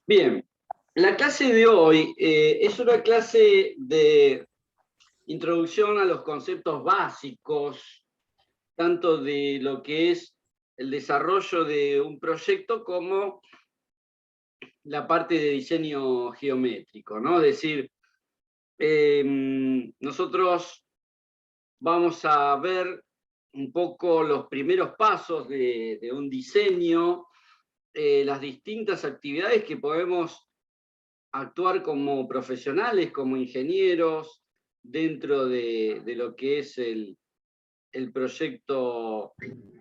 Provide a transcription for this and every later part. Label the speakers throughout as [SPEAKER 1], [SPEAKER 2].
[SPEAKER 1] Bien, la clase de hoy es una clase de introducción a los conceptos básicos, tanto de lo que es el desarrollo de un proyecto como la parte de diseño geométrico, ¿no? Es decir, nosotros vamos a ver un poco los primeros pasos de un diseño, las distintas actividades que podemos actuar como profesionales, como ingenieros, dentro de lo que es el proyecto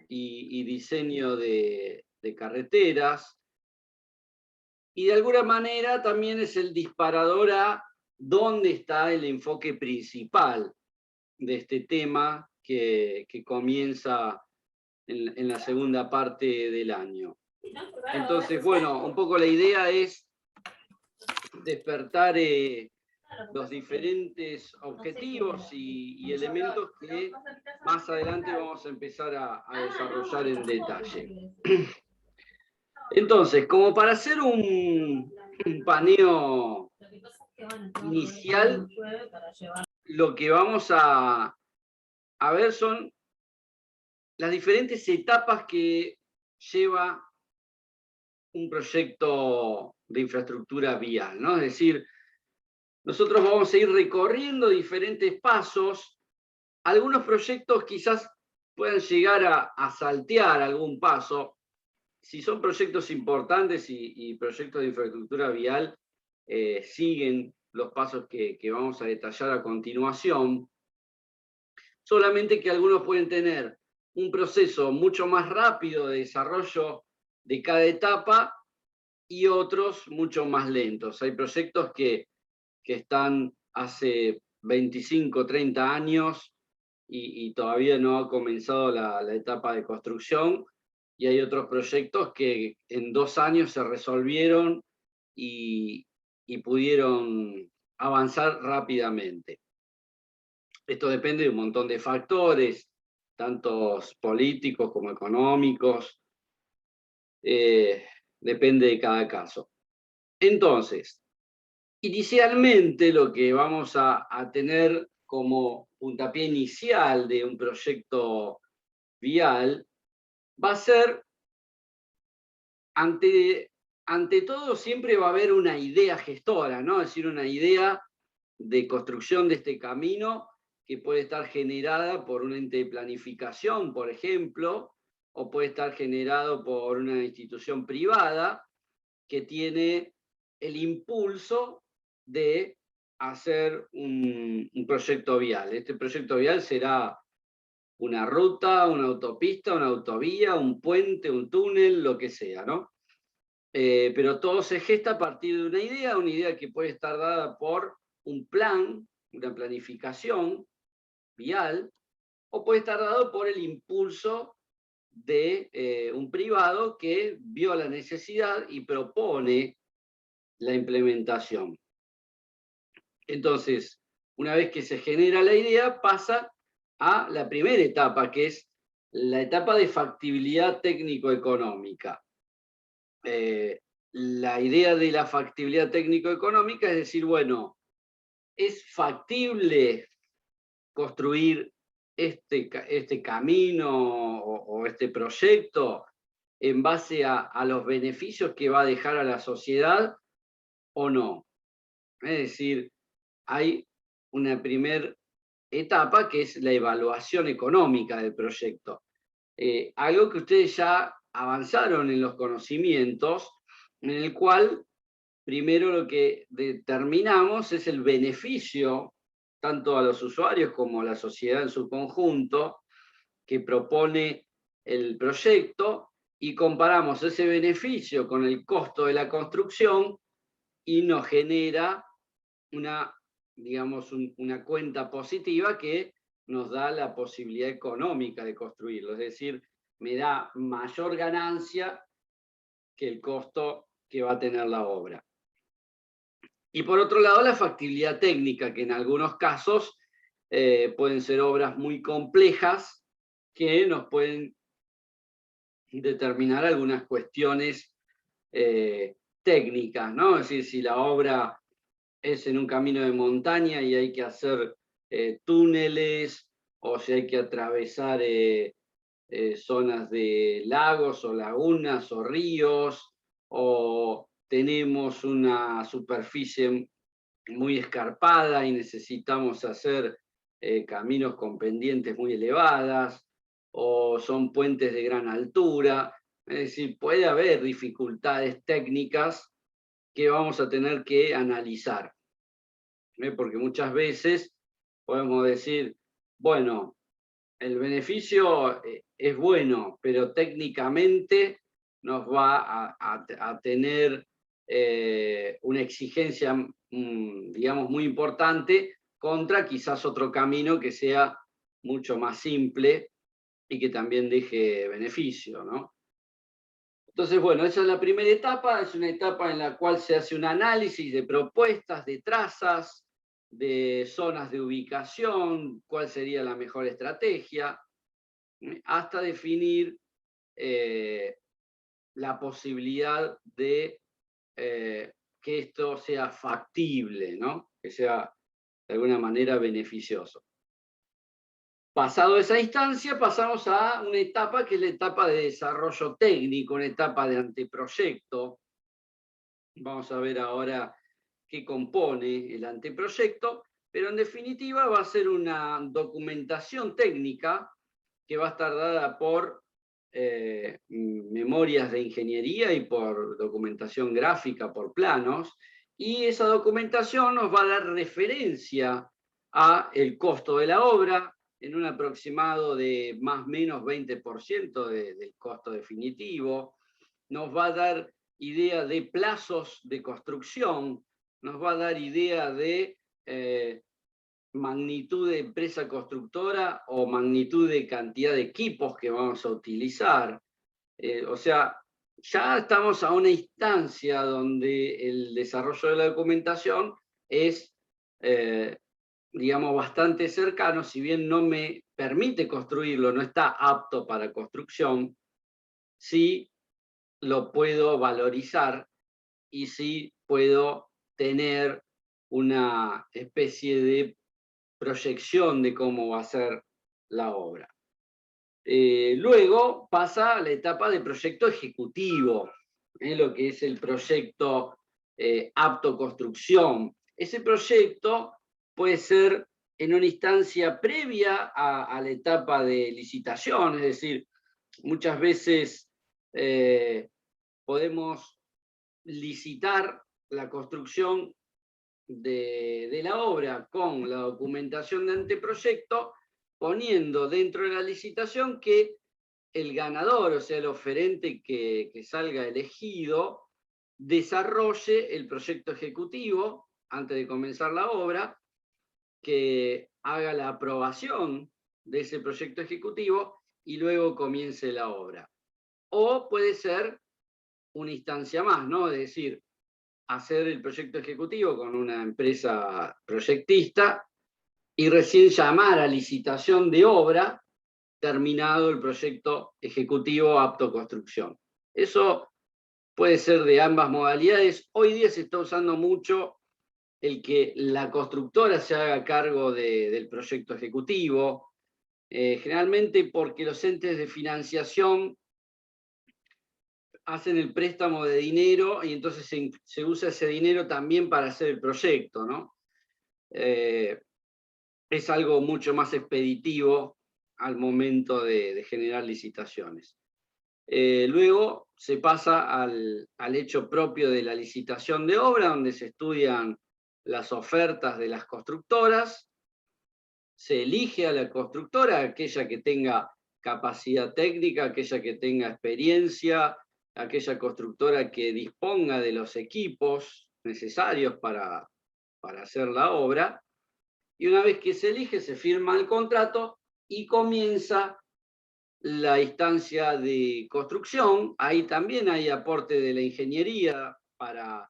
[SPEAKER 1] y diseño de carreteras. Y de alguna manera también es el disparador a dónde está el enfoque principal de este tema que comienza en la segunda parte del año. Entonces, bueno, un poco la idea es despertar los diferentes objetivos y elementos que más adelante vamos a empezar a desarrollar en detalle. Entonces, como para hacer un paneo inicial, lo que vamos a ver son las diferentes etapas que lleva un proyecto de infraestructura vial, ¿no? Es decir, nosotros vamos a ir recorriendo diferentes pasos. Algunos proyectos quizás puedan llegar a saltear algún paso. Si son proyectos importantes y proyectos de infraestructura vial, siguen los pasos que vamos a detallar a continuación. Solamente que algunos pueden tener un proceso mucho más rápido de desarrollo de cada etapa y otros mucho más lentos. Hay proyectos que están hace 25, 30 años y todavía no ha comenzado la etapa de construcción, y hay otros proyectos que en 2 años se resolvieron y pudieron avanzar rápidamente. Esto depende de un montón de factores, tantos políticos como económicos, depende de cada caso. Entonces, inicialmente lo que vamos a tener como puntapié inicial de un proyecto vial va a ser, ante todo, siempre va a haber una idea gestora, ¿no? Es decir, una idea de construcción de este camino que puede estar generada por un ente de planificación, por ejemplo, o puede estar generado por una institución privada que tiene el impulso de hacer un proyecto vial. Este proyecto vial será una ruta, una autopista, una autovía, un puente, un túnel, lo que sea, ¿no? Pero todo se gesta a partir de una idea que puede estar dada por un plan, una planificación vial, o puede estar dado por el impulso de un privado que vio la necesidad y propone la implementación. Entonces, una vez que se genera la idea, pasa a la primera etapa, que es la etapa de factibilidad técnico-económica. La idea de la factibilidad técnico-económica es decir, bueno, ¿es factible construir este camino o este proyecto en base a los beneficios que va a dejar a la sociedad o no? Es decir, hay una primera etapa que es la evaluación económica del proyecto. Algo que ustedes ya avanzaron en los conocimientos, en el cual primero lo que determinamos es el beneficio, tanto a los usuarios como a la sociedad en su conjunto, que propone el proyecto, y comparamos ese beneficio con el costo de la construcción y nos genera una, digamos, una cuenta positiva que nos da la posibilidad económica de construirlo. Es decir, me da mayor ganancia que el costo que va a tener la obra. Y por otro lado, la factibilidad técnica, que en algunos casos pueden ser obras muy complejas que nos pueden determinar algunas cuestiones técnicas, ¿no? Es decir, si la obra es en un camino de montaña y hay que hacer túneles, o si hay que atravesar zonas de lagos o lagunas o ríos, o tenemos una superficie muy escarpada y necesitamos hacer caminos con pendientes muy elevadas, o son puentes de gran altura. Es decir, puede haber dificultades técnicas que vamos a tener que analizar, porque muchas veces podemos decir, bueno, el beneficio es bueno, pero técnicamente nos va a tener una exigencia, digamos, muy importante contra quizás otro camino que sea mucho más simple y que también deje beneficio, ¿no? Entonces, bueno, esa es la primera etapa, es una etapa en la cual se hace un análisis de propuestas, de trazas, de zonas de ubicación, cuál sería la mejor estrategia, hasta definir la posibilidad de que esto sea factible, ¿no? Que sea de alguna manera beneficioso. Pasado esa instancia, pasamos a una etapa que es la etapa de desarrollo técnico, una etapa de anteproyecto. Vamos a ver ahora qué compone el anteproyecto, pero en definitiva va a ser una documentación técnica que va a estar dada por memorias de ingeniería y por documentación gráfica, por planos, y esa documentación nos va a dar referencia a el costo de la obra en un aproximado de más o menos 20% del costo definitivo, nos va a dar idea de plazos de construcción, nos va a dar idea de magnitud de empresa constructora o magnitud de cantidad de equipos que vamos a utilizar. O sea, ya estamos a una instancia donde el desarrollo de la documentación es, digamos, bastante cercano, si bien no me permite construirlo, no está apto para construcción, sí lo puedo valorizar y sí puedo tener una especie de proyección de cómo va a ser la obra. Luego pasa a la etapa de proyecto ejecutivo, lo que es el proyecto apto construcción. Ese proyecto puede ser en una instancia previa a la etapa de licitación, es decir, muchas veces podemos licitar la construcción de la obra con la documentación de anteproyecto, poniendo dentro de la licitación que el ganador, o sea, el oferente que salga elegido, desarrolle el proyecto ejecutivo antes de comenzar la obra, que haga la aprobación de ese proyecto ejecutivo y luego comience la obra. O puede ser una instancia más, ¿no? Es decir, hacer el proyecto ejecutivo con una empresa proyectista y recién llamar a licitación de obra terminado el proyecto ejecutivo apto construcción. Eso puede ser de ambas modalidades. Hoy día se está usando mucho el que la constructora se haga cargo del proyecto ejecutivo, generalmente porque los entes de financiación hacen el préstamo de dinero y entonces se usa ese dinero también para hacer el proyecto, ¿no? Es algo mucho más expeditivo al momento de generar licitaciones. Luego se pasa al hecho propio de la licitación de obra, donde se estudian las ofertas de las constructoras, se elige a la constructora, aquella que tenga capacidad técnica, aquella que tenga experiencia, aquella constructora que disponga de los equipos necesarios para hacer la obra, y una vez que se elige, se firma el contrato y comienza la instancia de construcción. Ahí también hay aporte de la ingeniería para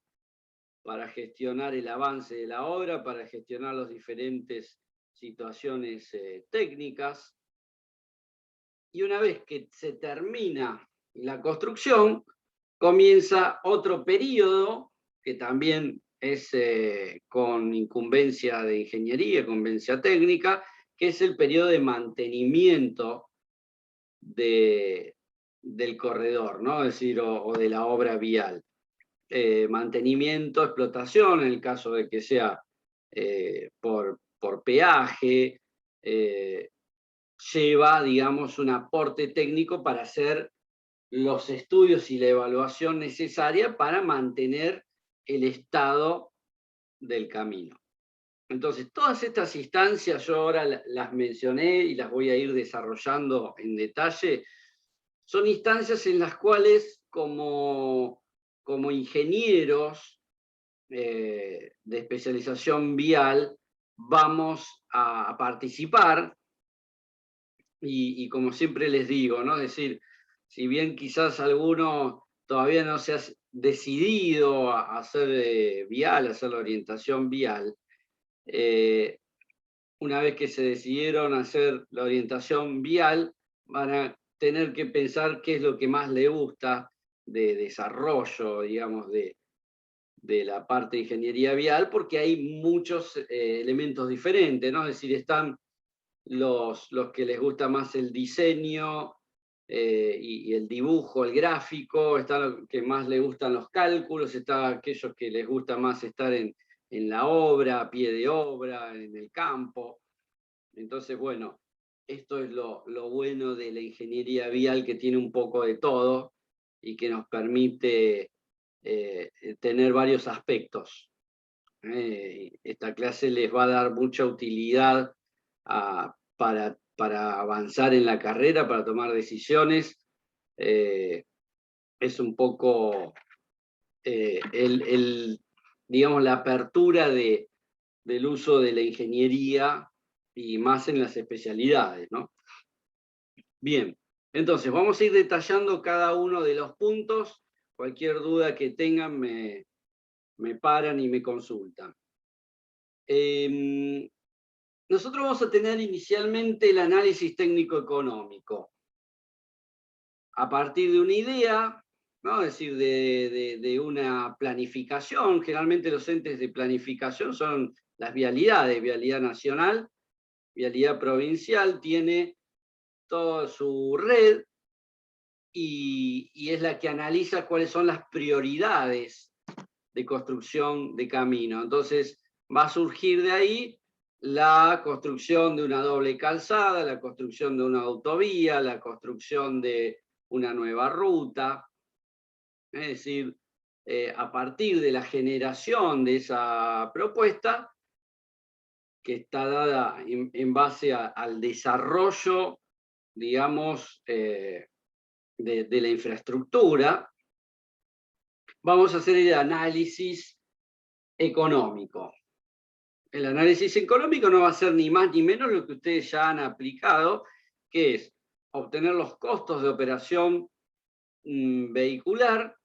[SPEAKER 1] gestionar el avance de la obra, para gestionar las diferentes situaciones técnicas. Y una vez que se termina la construcción, comienza otro periodo que también es con incumbencia de ingeniería, incumbencia técnica, que es el periodo de mantenimiento del corredor, ¿no? Es decir, o de la obra vial. Mantenimiento, explotación, en el caso de que sea por peaje, lleva, digamos, un aporte técnico para hacer los estudios y la evaluación necesaria para mantener el estado del camino. Entonces, todas estas instancias yo ahora las mencioné y las voy a ir desarrollando en detalle. Son instancias en las cuales como ingenieros de especialización vial vamos a participar y como siempre les digo, ¿no? Es decir, si bien quizás alguno todavía no se ha decidido a hacer vial, a hacer la orientación vial, una vez que se decidieron hacer la orientación vial, van a tener que pensar qué es lo que más le gusta de desarrollo, digamos, de la parte de ingeniería vial, porque hay muchos elementos diferentes, ¿no? Es decir, están los que les gusta más el diseño y el dibujo, el gráfico, están los que más les gustan los cálculos, están aquellos que les gusta más estar en la obra, a pie de obra, en el campo. Entonces, bueno, esto es lo bueno de la ingeniería vial, que tiene un poco de todo y que nos permite tener varios aspectos. Esta clase les va a dar mucha utilidad para avanzar en la carrera, para tomar decisiones. Es un poco digamos, la apertura del uso de la ingeniería y más en las especialidades, ¿no? Bien, entonces vamos a ir detallando cada uno de los puntos. Cualquier duda que tengan me paran y me consultan. Nosotros vamos a tener inicialmente el análisis técnico-económico. A partir de una idea, ¿no? Es decir, de una planificación. Generalmente los entes de planificación son las vialidades, vialidad nacional, vialidad provincial, tiene toda su red y es la que analiza cuáles son las prioridades de construcción de camino. Entonces va a surgir de ahí la construcción de una doble calzada, la construcción de una autovía, la construcción de una nueva ruta. Es decir, a partir de la generación de esa propuesta, que está dada en base al desarrollo, digamos, de la infraestructura, vamos a hacer el análisis económico. El análisis económico no va a ser ni más ni menos lo que ustedes ya han aplicado, que es obtener los costos de operación vehicular,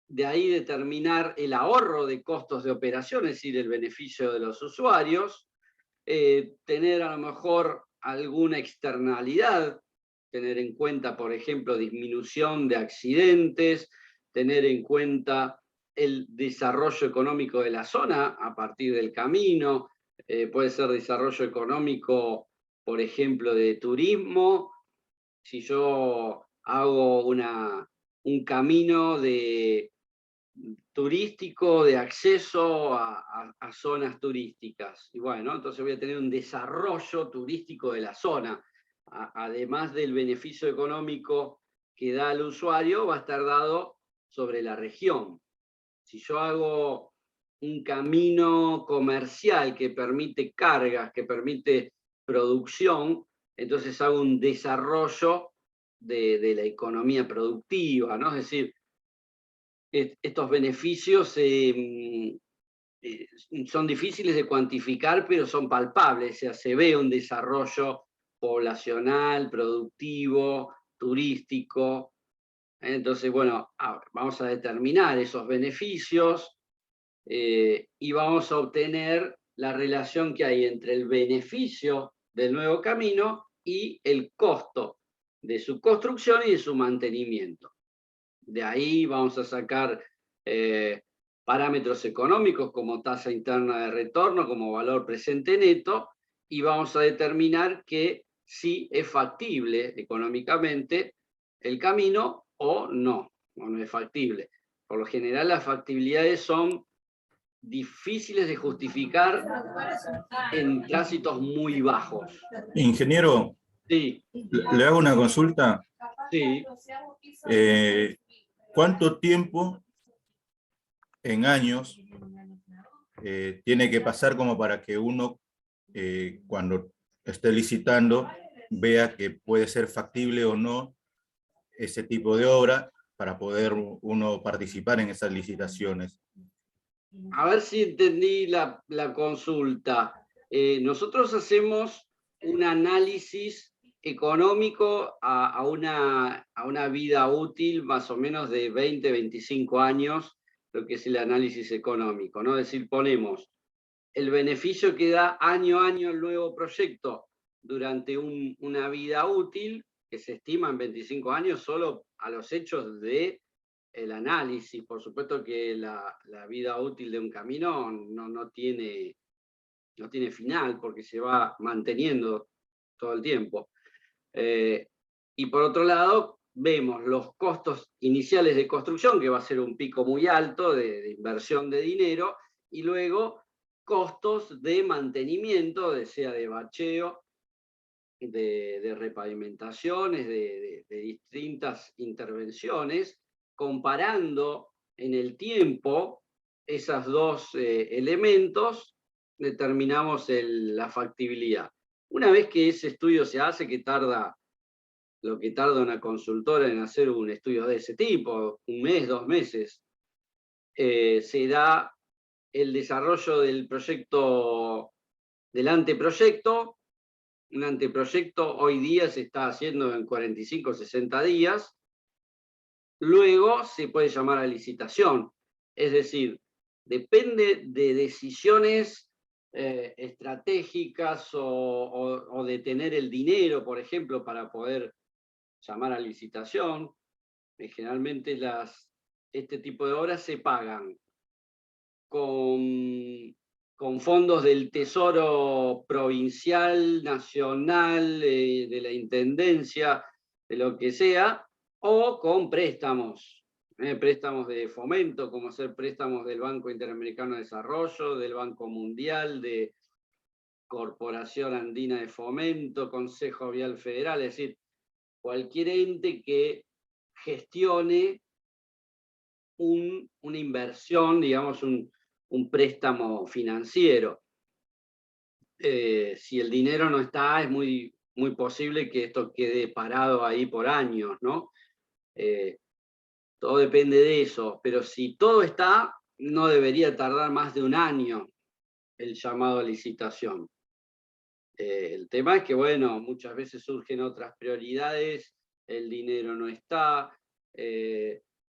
[SPEAKER 1] de ahí determinar el ahorro de costos de operación, es decir, el beneficio de los usuarios, tener a lo mejor alguna externalidad, tener en cuenta, por ejemplo, disminución de accidentes, tener en cuenta el desarrollo económico de la zona a partir del camino, puede ser desarrollo económico, por ejemplo, de turismo. Si yo hago un camino turístico de acceso a zonas turísticas, y bueno, entonces voy a tener un desarrollo turístico de la zona, además del beneficio económico que da al usuario, va a estar dado sobre la región. Si yo hago un camino comercial que permite cargas, que permite producción, entonces hago un desarrollo de la economía productiva, ¿no? Es decir, estos beneficios son difíciles de cuantificar, pero son palpables, o sea, se ve un desarrollo poblacional, productivo, turístico. Entonces, bueno, vamos a determinar esos beneficios y vamos a obtener la relación que hay entre el beneficio del nuevo camino y el costo de su construcción y de su mantenimiento. De ahí vamos a sacar parámetros económicos como tasa interna de retorno, como valor presente neto, y vamos a determinar que si es factible económicamente el camino o no es factible. Por lo general las factibilidades son difíciles de justificar en tránsitos muy bajos.
[SPEAKER 2] Ingeniero,
[SPEAKER 1] Sí,
[SPEAKER 2] le hago una consulta.
[SPEAKER 1] sí.
[SPEAKER 2] ¿Cuánto tiempo en años tiene que pasar como para que uno, cuando esté licitando, vea que puede ser factible o no ese tipo de obra para poder uno participar en esas licitaciones?
[SPEAKER 1] A ver si entendí la consulta. Nosotros hacemos un análisis económico a una vida útil más o menos de 20, 25 años, lo que es el análisis económico, ¿no? Es decir, ponemos el beneficio que da año a año el nuevo proyecto durante una vida útil, que se estima en 25 años solo a los hechos de el análisis. Por supuesto que la vida útil de un camino no tiene final, porque se va manteniendo todo el tiempo. Y por otro lado, vemos los costos iniciales de construcción, que va a ser un pico muy alto de inversión de dinero, y luego costos de mantenimiento, sea de bacheo, de repavimentaciones, de distintas intervenciones, comparando en el tiempo esos dos elementos, determinamos la factibilidad. Una vez que ese estudio se hace, que tarda lo que tarda una consultora en hacer un estudio de ese tipo, 1 mes, 2 meses, se da el desarrollo del proyecto, del anteproyecto. Un anteproyecto hoy día se está haciendo en 45 o 60 días. Luego se puede llamar a licitación. Es decir, depende de decisiones estratégicas o de tener el dinero, por ejemplo, para poder llamar a licitación. Generalmente este tipo de obras se pagan con fondos del Tesoro provincial, nacional, de la Intendencia, de lo que sea, o con préstamos, préstamos de fomento, como ser préstamos del Banco Interamericano de Desarrollo, del Banco Mundial, de Corporación Andina de Fomento, Consejo Vial Federal, es decir, cualquier ente que gestione una inversión, digamos, un préstamo financiero. Si el dinero no está, es muy, muy posible que esto quede parado ahí por años, ¿no? Todo depende de eso, pero si todo está, no debería tardar más de 1 año el llamado a licitación. El tema es que, bueno, muchas veces surgen otras prioridades, el dinero no está,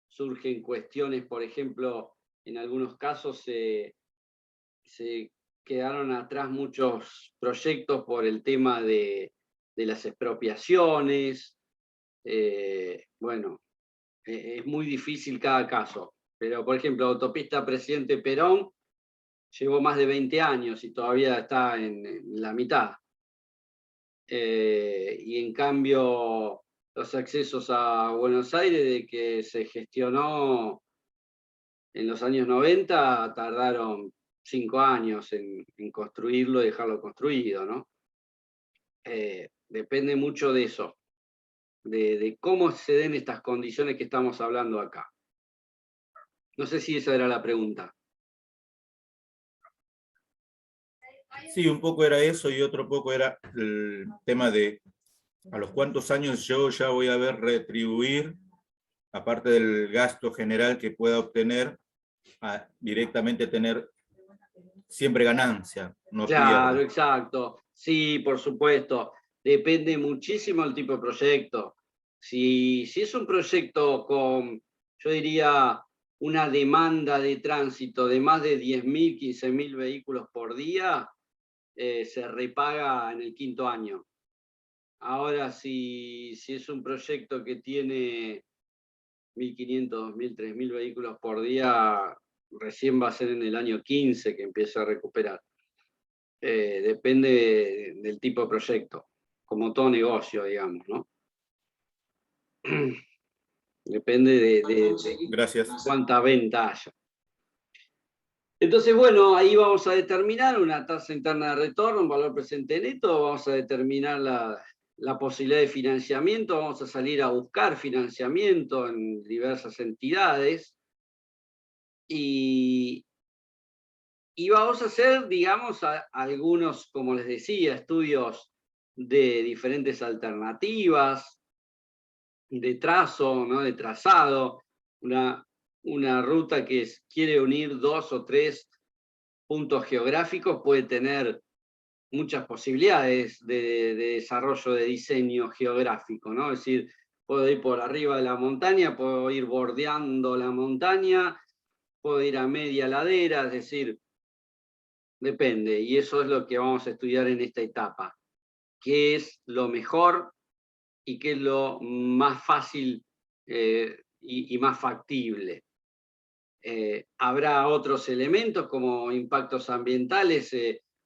[SPEAKER 1] surgen cuestiones, por ejemplo, en algunos casos se quedaron atrás muchos proyectos por el tema de las expropiaciones. Bueno, es muy difícil cada caso, pero por ejemplo, autopista Presidente Perón llevó más de 20 años y todavía está en la mitad. Y en cambio, los accesos a Buenos Aires, de que se gestionó en los años 90, tardaron 5 años en construirlo y dejarlo construido, ¿no? Depende mucho de eso, de cómo se den estas condiciones que estamos hablando acá. No sé si esa era la pregunta.
[SPEAKER 2] Sí, un poco era eso y otro poco era el tema de a los cuántos años yo ya voy a ver retribuir, aparte del gasto general que pueda obtener, a directamente tener siempre ganancia, no
[SPEAKER 1] Claro,
[SPEAKER 2] pierde.
[SPEAKER 1] exacto. Sí, por supuesto. Depende muchísimo del tipo de proyecto. Si es un proyecto con, yo diría, una demanda de tránsito de más de 10.000, 15.000 vehículos por día, se repaga en el 5.º año. Ahora, si es un proyecto que tiene 1.500, 2.000, 3.000 vehículos por día, recién va a ser en el año 15 que empiece a recuperar. Depende del tipo de proyecto, como todo negocio, digamos, ¿no? Depende de
[SPEAKER 2] Gracias.
[SPEAKER 1] cuánta venta haya. Entonces, bueno, ahí vamos a determinar una tasa interna de retorno, un valor presente neto, vamos a determinar la posibilidad de financiamiento, vamos a salir a buscar financiamiento en diversas entidades y vamos a hacer, digamos, algunos, como les decía, estudios de diferentes alternativas, de trazo, ¿no? De trazado, una ruta que quiere unir 2 o 3 puntos geográficos puede tener muchas posibilidades de desarrollo de diseño geográfico, ¿no? Es decir, puedo ir por arriba de la montaña, puedo ir bordeando la montaña, puedo ir a media ladera, es decir, depende, y eso es lo que vamos a estudiar en esta etapa. ¿Qué es lo mejor y qué es lo más fácil y más factible? Habrá otros elementos como impactos ambientales.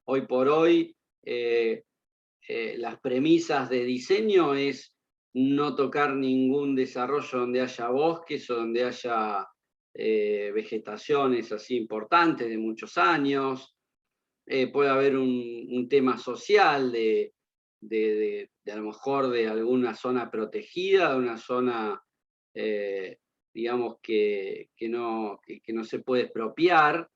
[SPEAKER 1] Hoy por hoy, las premisas de diseño es no tocar ningún desarrollo donde haya bosques o donde haya vegetaciones así importantes de muchos años. Puede haber un tema social de a lo mejor de alguna zona protegida, de una zona digamos, que no se puede expropiar.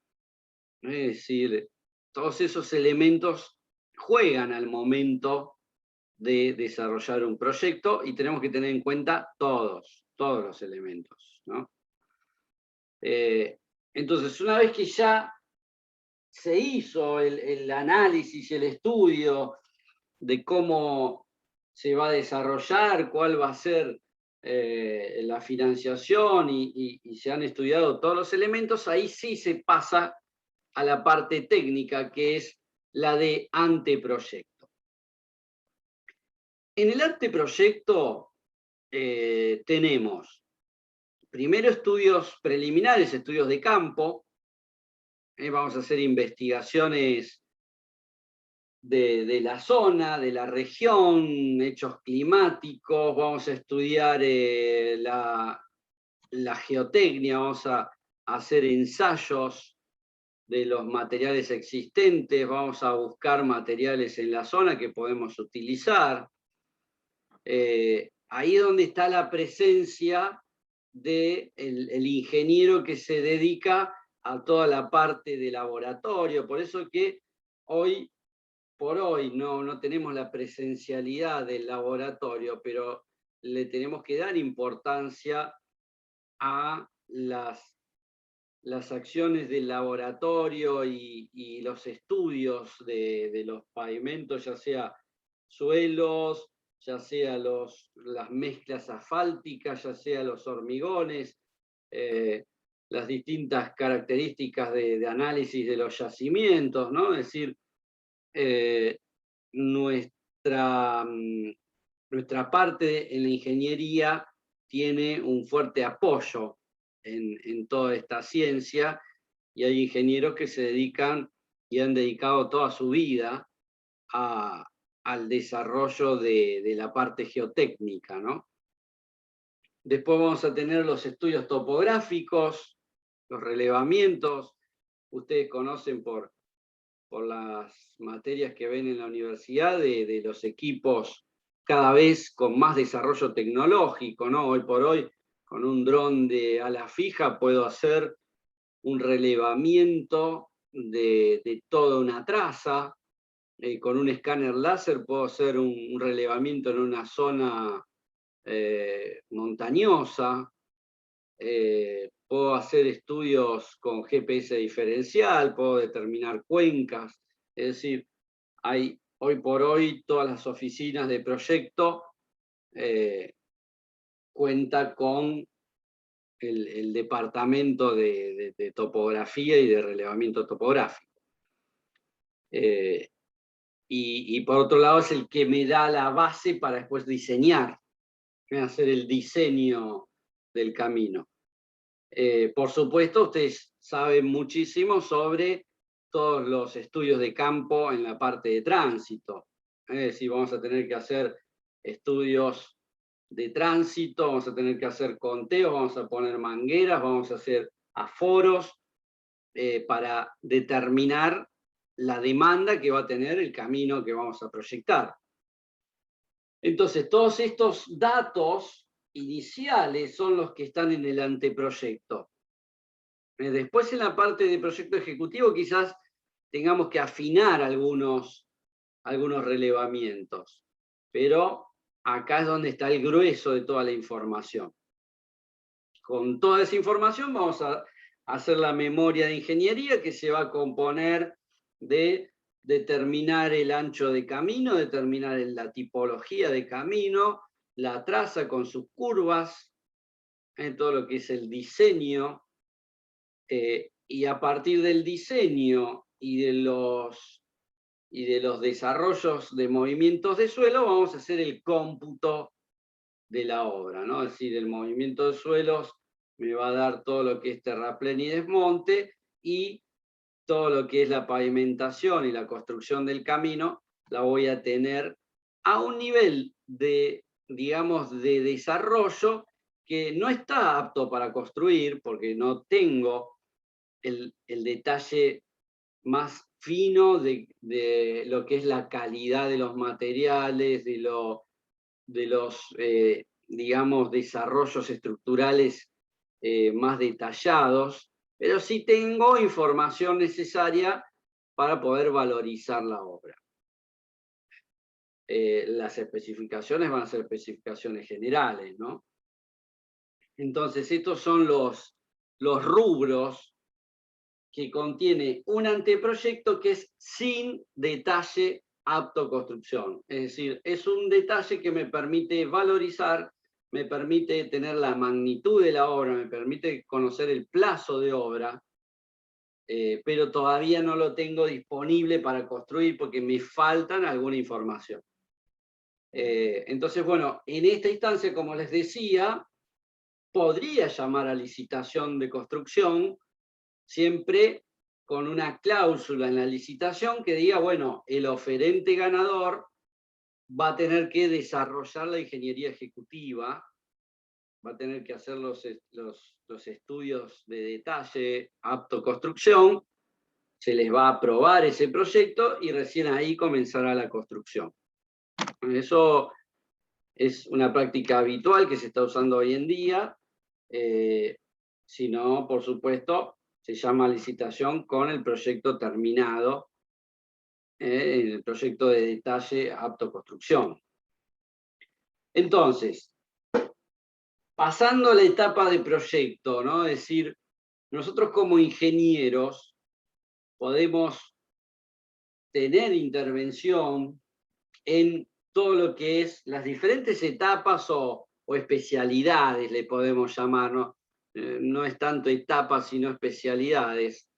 [SPEAKER 1] Es decir, todos esos elementos juegan al momento de desarrollar un proyecto y tenemos que tener en cuenta todos los elementos, ¿no? Entonces, una vez que ya se hizo el análisis y el estudio de cómo se va a desarrollar, cuál va a ser la financiación y se han estudiado todos los elementos, ahí sí se pasa a la parte técnica, que es la de anteproyecto. En el anteproyecto tenemos primero estudios preliminares, estudios de campo, vamos a hacer investigaciones de la zona, de la región, hechos climáticos, vamos a estudiar la geotecnia, vamos a hacer ensayos de los materiales existentes, vamos a buscar materiales en la zona que podemos utilizar. Ahí es donde está la presencia del ingeniero que se dedica a toda la parte de laboratorio, por eso que hoy por hoy no tenemos la presencialidad del laboratorio, pero le tenemos que dar importancia a las acciones del laboratorio y los estudios de los pavimentos, ya sea suelos, ya sea las mezclas asfálticas, ya sea los hormigones, las distintas características de análisis de los yacimientos, ¿no? Es decir, nuestra parte en la ingeniería tiene un fuerte apoyo en toda esta ciencia y hay ingenieros que se dedican y han dedicado toda su vida al desarrollo de la parte geotécnica, ¿no? Después vamos a tener los estudios topográficos, los relevamientos. Ustedes conocen por las materias que ven en la universidad, de los equipos cada vez con más desarrollo tecnológico, ¿no? Hoy por hoy, con un dron de ala fija puedo hacer un relevamiento de toda una traza, con un escáner láser puedo hacer un relevamiento en una zona montañosa, puedo hacer estudios con GPS diferencial, puedo determinar cuencas, es decir, hay hoy por hoy todas las oficinas de proyecto cuenta con el departamento de topografía y de relevamiento topográfico. Y por otro lado es el que me da la base para después diseñar, hacer el diseño del camino. Por supuesto, ustedes saben muchísimo sobre todos los estudios de campo en la parte de tránsito. Es decir, vamos a tener que hacer estudios de tránsito, vamos a tener que hacer conteos, vamos a poner mangueras, vamos a hacer aforos para determinar la demanda que va a tener el camino que vamos a proyectar. Entonces, todos estos datos iniciales son los que están en el anteproyecto. Después, en la parte de proyecto ejecutivo, quizás tengamos que afinar algunos relevamientos, pero acá es donde está el grueso de toda la información. Con toda esa información vamos a hacer la memoria de ingeniería, que se va a componer de determinar el ancho de camino, determinar la tipología de camino, la traza con sus curvas, todo lo que es el diseño, y a partir del diseño y de los desarrollos de movimientos de suelo vamos a hacer el cómputo de la obra, ¿no? Es decir, el movimiento de suelos me va a dar todo lo que es terraplén y desmonte, y todo lo que es la pavimentación y la construcción del camino la voy a tener a un nivel de, digamos, de desarrollo que no está apto para construir, porque no tengo el detalle más fino de lo que es la calidad de los materiales, de los, digamos, desarrollos estructurales más detallados, pero sí tengo información necesaria para poder valorizar la obra. Las especificaciones van a ser especificaciones generales, ¿no? Entonces, estos son los rubros que contiene un anteproyecto que es sin detalle apto a construcción. Es decir, es un detalle que me permite valorizar, me permite tener la magnitud de la obra, me permite conocer el plazo de obra, pero todavía no lo tengo disponible para construir porque me faltan alguna información. Entonces, bueno, en esta instancia, como les decía, podría llamar a licitación de construcción, siempre con una cláusula en la licitación que diga, bueno, el oferente ganador va a tener que desarrollar la ingeniería ejecutiva, va a tener que hacer los estudios de detalle apto construcción, se les va a aprobar ese proyecto y recién ahí comenzará la construcción. Eso es una práctica habitual que se está usando hoy en día. Si no, por supuesto, se llama licitación con el proyecto terminado, el proyecto de detalle apto construcción. Entonces, pasando a la etapa de proyecto, ¿no? Es decir, nosotros como ingenieros podemos tener intervención en todo lo que es las diferentes etapas o especialidades, le podemos llamar, ¿no? No es tanto etapas, sino especialidades.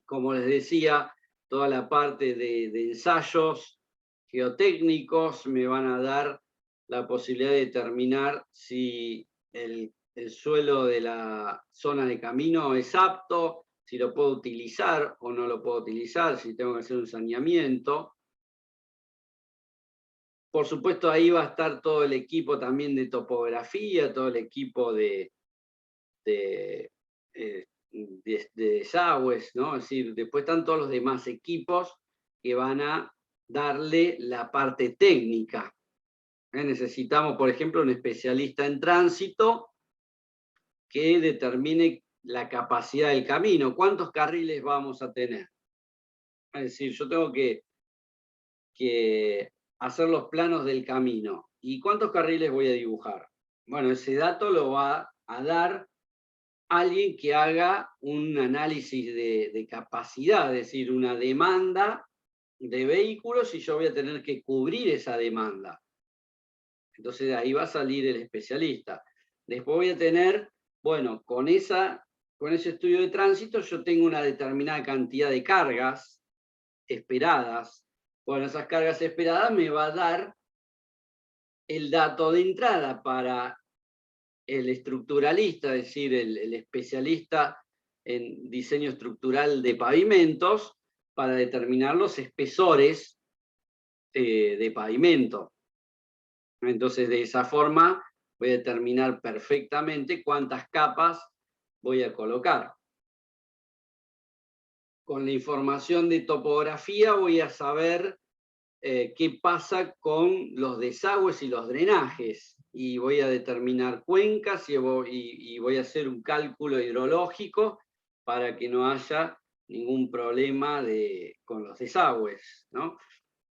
[SPEAKER 1] Como les decía, toda la parte de ensayos geotécnicos me van a dar la posibilidad de determinar si el suelo de la zona de camino es apto, si lo puedo utilizar o no lo puedo utilizar, si tengo que hacer un saneamiento. Por supuesto, ahí va a estar todo el equipo también de topografía, todo el equipo de desagües, ¿no? Es decir, después están todos los demás equipos que van a darle la parte técnica. Necesitamos, por ejemplo, un especialista en tránsito que determine la capacidad del camino, cuántos carriles vamos a tener. Es decir, yo tengo que hacer los planos del camino. ¿Y cuántos carriles voy a dibujar? Bueno, ese dato lo va a dar alguien que haga un análisis de capacidad, es decir, una demanda de vehículos y yo voy a tener que cubrir esa demanda. Entonces de ahí va a salir el especialista. Después voy a tener, bueno, con ese estudio de tránsito yo tengo una determinada cantidad de cargas esperadas. Bueno, esas cargas esperadas me va a dar el dato de entrada para el estructuralista, es decir, el especialista en diseño estructural de pavimentos, para determinar los espesores de pavimento. Entonces, de esa forma voy a determinar perfectamente cuántas capas voy a colocar. Con la información de topografía voy a saber qué pasa con los desagües y los drenajes, y voy a determinar cuencas y voy a hacer un cálculo hidrológico para que no haya ningún problema con los desagües, ¿no?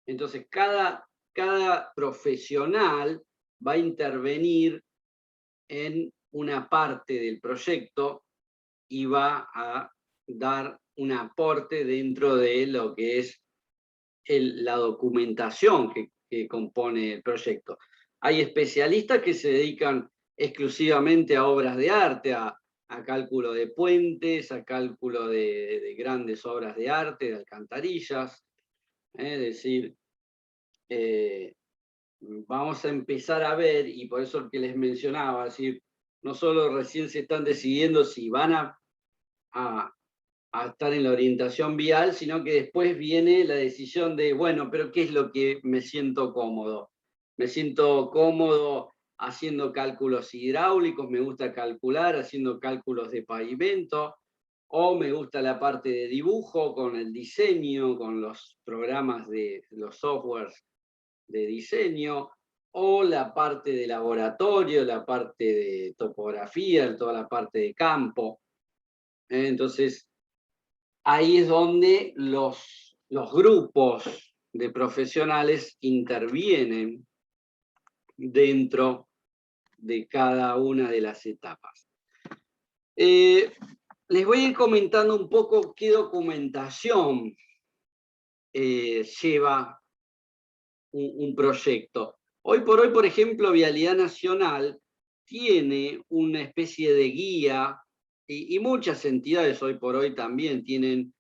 [SPEAKER 1] Entonces, cada profesional va a intervenir en una parte del proyecto y va a dar un aporte dentro de lo que es la documentación que compone el proyecto. Hay especialistas que se dedican exclusivamente a obras de arte, a cálculo de puentes, a cálculo de grandes obras de arte, de alcantarillas. Es decir, vamos a empezar a ver, y por eso que les mencionaba, es decir, no solo recién se están decidiendo si van a estar en la orientación vial, sino que después viene la decisión de, bueno, pero ¿qué es lo que me siento cómodo? Me siento cómodo haciendo cálculos hidráulicos, me gusta calcular, haciendo cálculos de pavimento, o me gusta la parte de dibujo con el diseño, con los programas de los softwares de diseño, o la parte de laboratorio, la parte de topografía, toda la parte de campo. Entonces, ahí es donde los grupos de profesionales intervienen dentro de cada una de las etapas. Les voy a ir comentando un poco qué documentación lleva un proyecto. Hoy por hoy, por ejemplo, Vialidad Nacional tiene una especie de guía, y muchas entidades hoy por hoy también tienen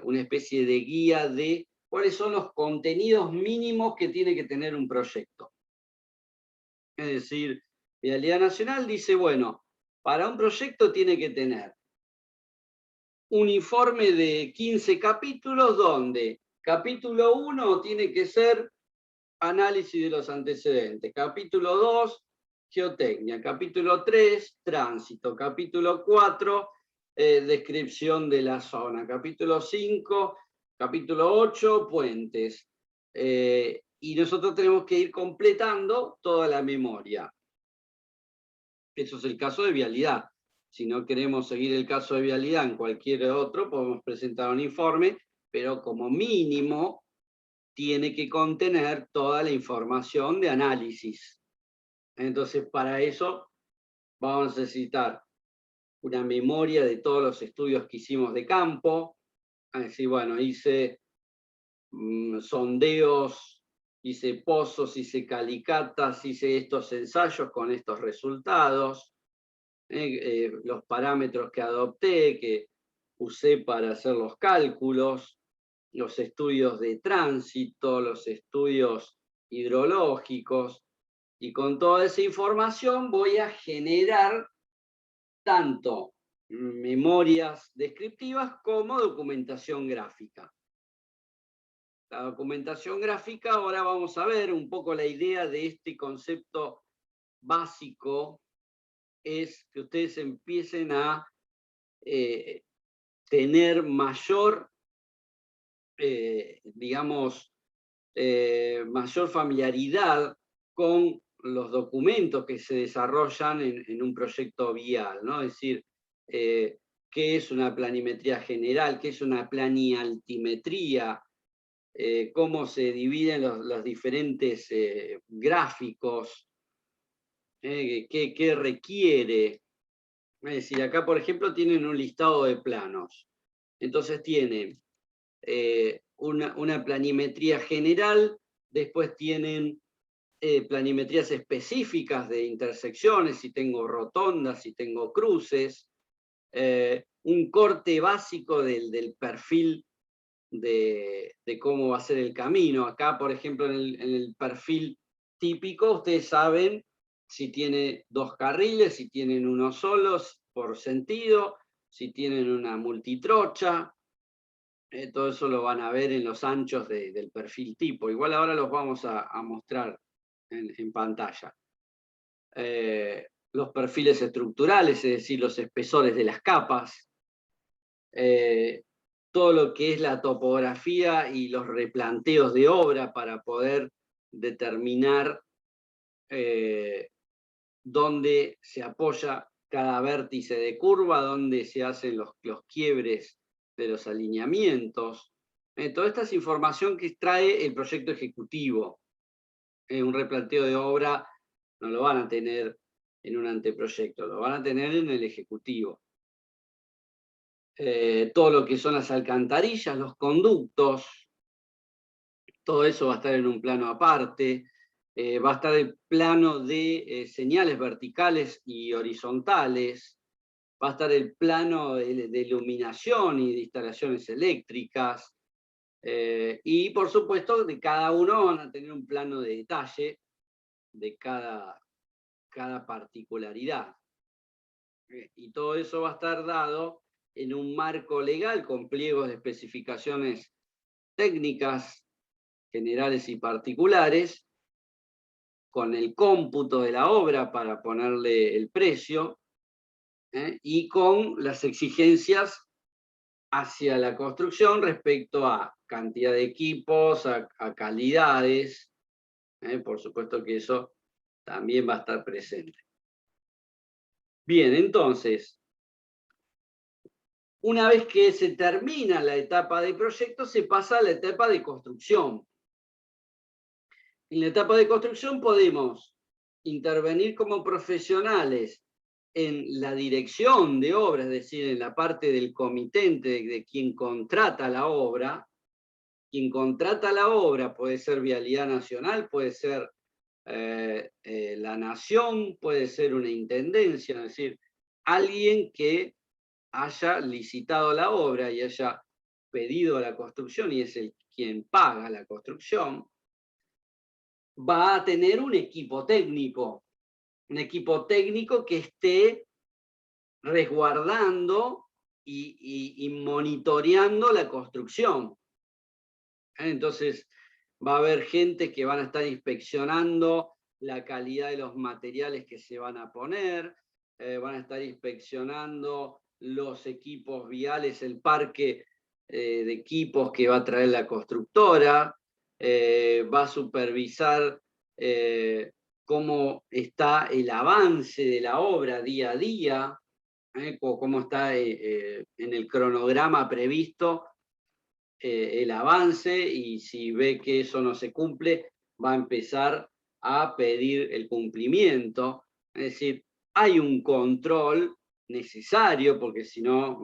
[SPEAKER 1] una especie de guía de cuáles son los contenidos mínimos que tiene que tener un proyecto. Es decir, Vialidad Nacional dice, bueno, para un proyecto tiene que tener un informe de 15 capítulos, donde capítulo 1 tiene que ser análisis de los antecedentes, capítulo 2, geotecnia, capítulo 3, tránsito, capítulo 4, descripción de la zona, capítulo 5, capítulo 8, puentes. Y nosotros tenemos que ir completando toda la memoria. Eso es el caso de vialidad. Si no queremos seguir el caso de vialidad en cualquier otro, podemos presentar un informe, pero como mínimo tiene que contener toda la información de análisis. Entonces, para eso vamos a necesitar una memoria de todos los estudios que hicimos de campo. Es decir, bueno, hice sondeos, hice pozos, hice calicatas, hice estos ensayos con estos resultados, los parámetros que adopté, que usé para hacer los cálculos, los estudios de tránsito, los estudios hidrológicos, y con toda esa información voy a generar tanto memorias descriptivas como documentación gráfica. La documentación gráfica, ahora vamos a ver un poco la idea de este concepto básico, es que ustedes empiecen a tener mayor, digamos, mayor familiaridad con los documentos que se desarrollan en un proyecto vial, ¿no? Es decir, qué es una planimetría general, qué es una planialtimetría, cómo se dividen los diferentes gráficos, qué requiere. Es decir, acá, por ejemplo, tienen un listado de planos. Entonces tienen una planimetría general, después tienen planimetrías específicas de intersecciones, si tengo rotondas, si tengo cruces, un corte básico del perfil de cómo va a ser el camino. Acá, por ejemplo, en el perfil típico, ustedes saben si tiene 2 carriles, si tienen uno solo por sentido, si tienen una multitrocha. Todo eso lo van a ver en los anchos del perfil tipo. Igual ahora los vamos a mostrar en pantalla. Los perfiles estructurales, es decir, los espesores de las capas. Todo lo que es la topografía y los replanteos de obra para poder determinar dónde se apoya cada vértice de curva, dónde se hacen los quiebres de los alineamientos. Toda esta es información que trae el proyecto ejecutivo. Un replanteo de obra no lo van a tener en un anteproyecto, lo van a tener en el ejecutivo. Todo lo que son las alcantarillas, los conductos, todo eso va a estar en un plano aparte. Va a estar el plano de señales verticales y horizontales. Va a estar el plano de iluminación y de instalaciones eléctricas. Y por supuesto, de cada uno van a tener un plano de detalle de cada particularidad. Y todo eso va a estar dado en un marco legal con pliegos de especificaciones técnicas, generales y particulares, con el cómputo de la obra para ponerle el precio, y con las exigencias hacia la construcción respecto a cantidad de equipos, a calidades. Por supuesto que eso también va a estar presente. Bien, entonces, una vez que se termina la etapa de proyecto, se pasa a la etapa de construcción. En la etapa de construcción podemos intervenir como profesionales en la dirección de obra, es decir, en la parte del comitente, de quien contrata la obra. Quien contrata la obra puede ser Vialidad Nacional, puede ser la Nación, puede ser una intendencia, es decir, alguien que haya licitado la obra y haya pedido la construcción y es quien paga la construcción, va a tener un equipo técnico que esté resguardando y monitoreando la construcción. Entonces, va a haber gente que van a estar inspeccionando la calidad de los materiales que se van a poner, van a estar inspeccionando los equipos viales, el parque de equipos que va a traer la constructora, va a supervisar cómo está el avance de la obra día a día, cómo está en el cronograma previsto el avance, y si ve que eso no se cumple, va a empezar a pedir el cumplimiento. Es decir, hay un control necesario, porque si no,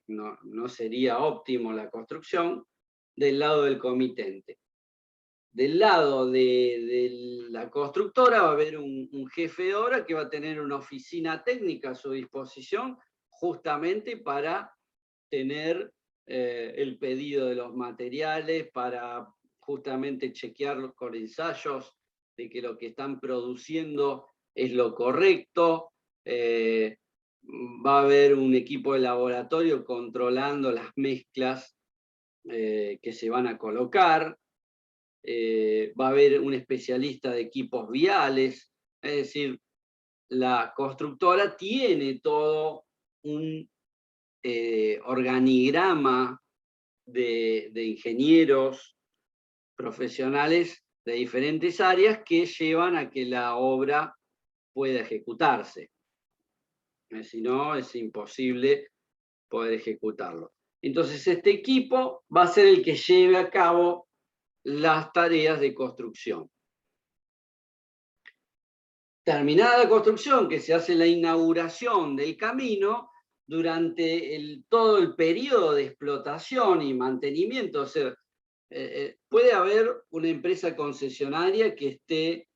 [SPEAKER 1] no sería óptimo la construcción, del lado del comitente. Del lado de la constructora va a haber un jefe de obra que va a tener una oficina técnica a su disposición justamente para tener el pedido de los materiales, para justamente chequear con ensayos de que lo que están produciendo es lo correcto. Va a haber un equipo de laboratorio controlando las mezclas que se van a colocar. Va a haber un especialista de equipos viales. Es decir, la constructora tiene todo un organigrama de ingenieros profesionales de diferentes áreas que llevan a que la obra pueda ejecutarse. Si no, es imposible poder ejecutarlo. Entonces, este equipo va a ser el que lleve a cabo las tareas de construcción. Terminada la construcción, que se hace la inauguración del camino, durante todo el periodo de explotación y mantenimiento, o sea, puede haber una empresa concesionaria que esté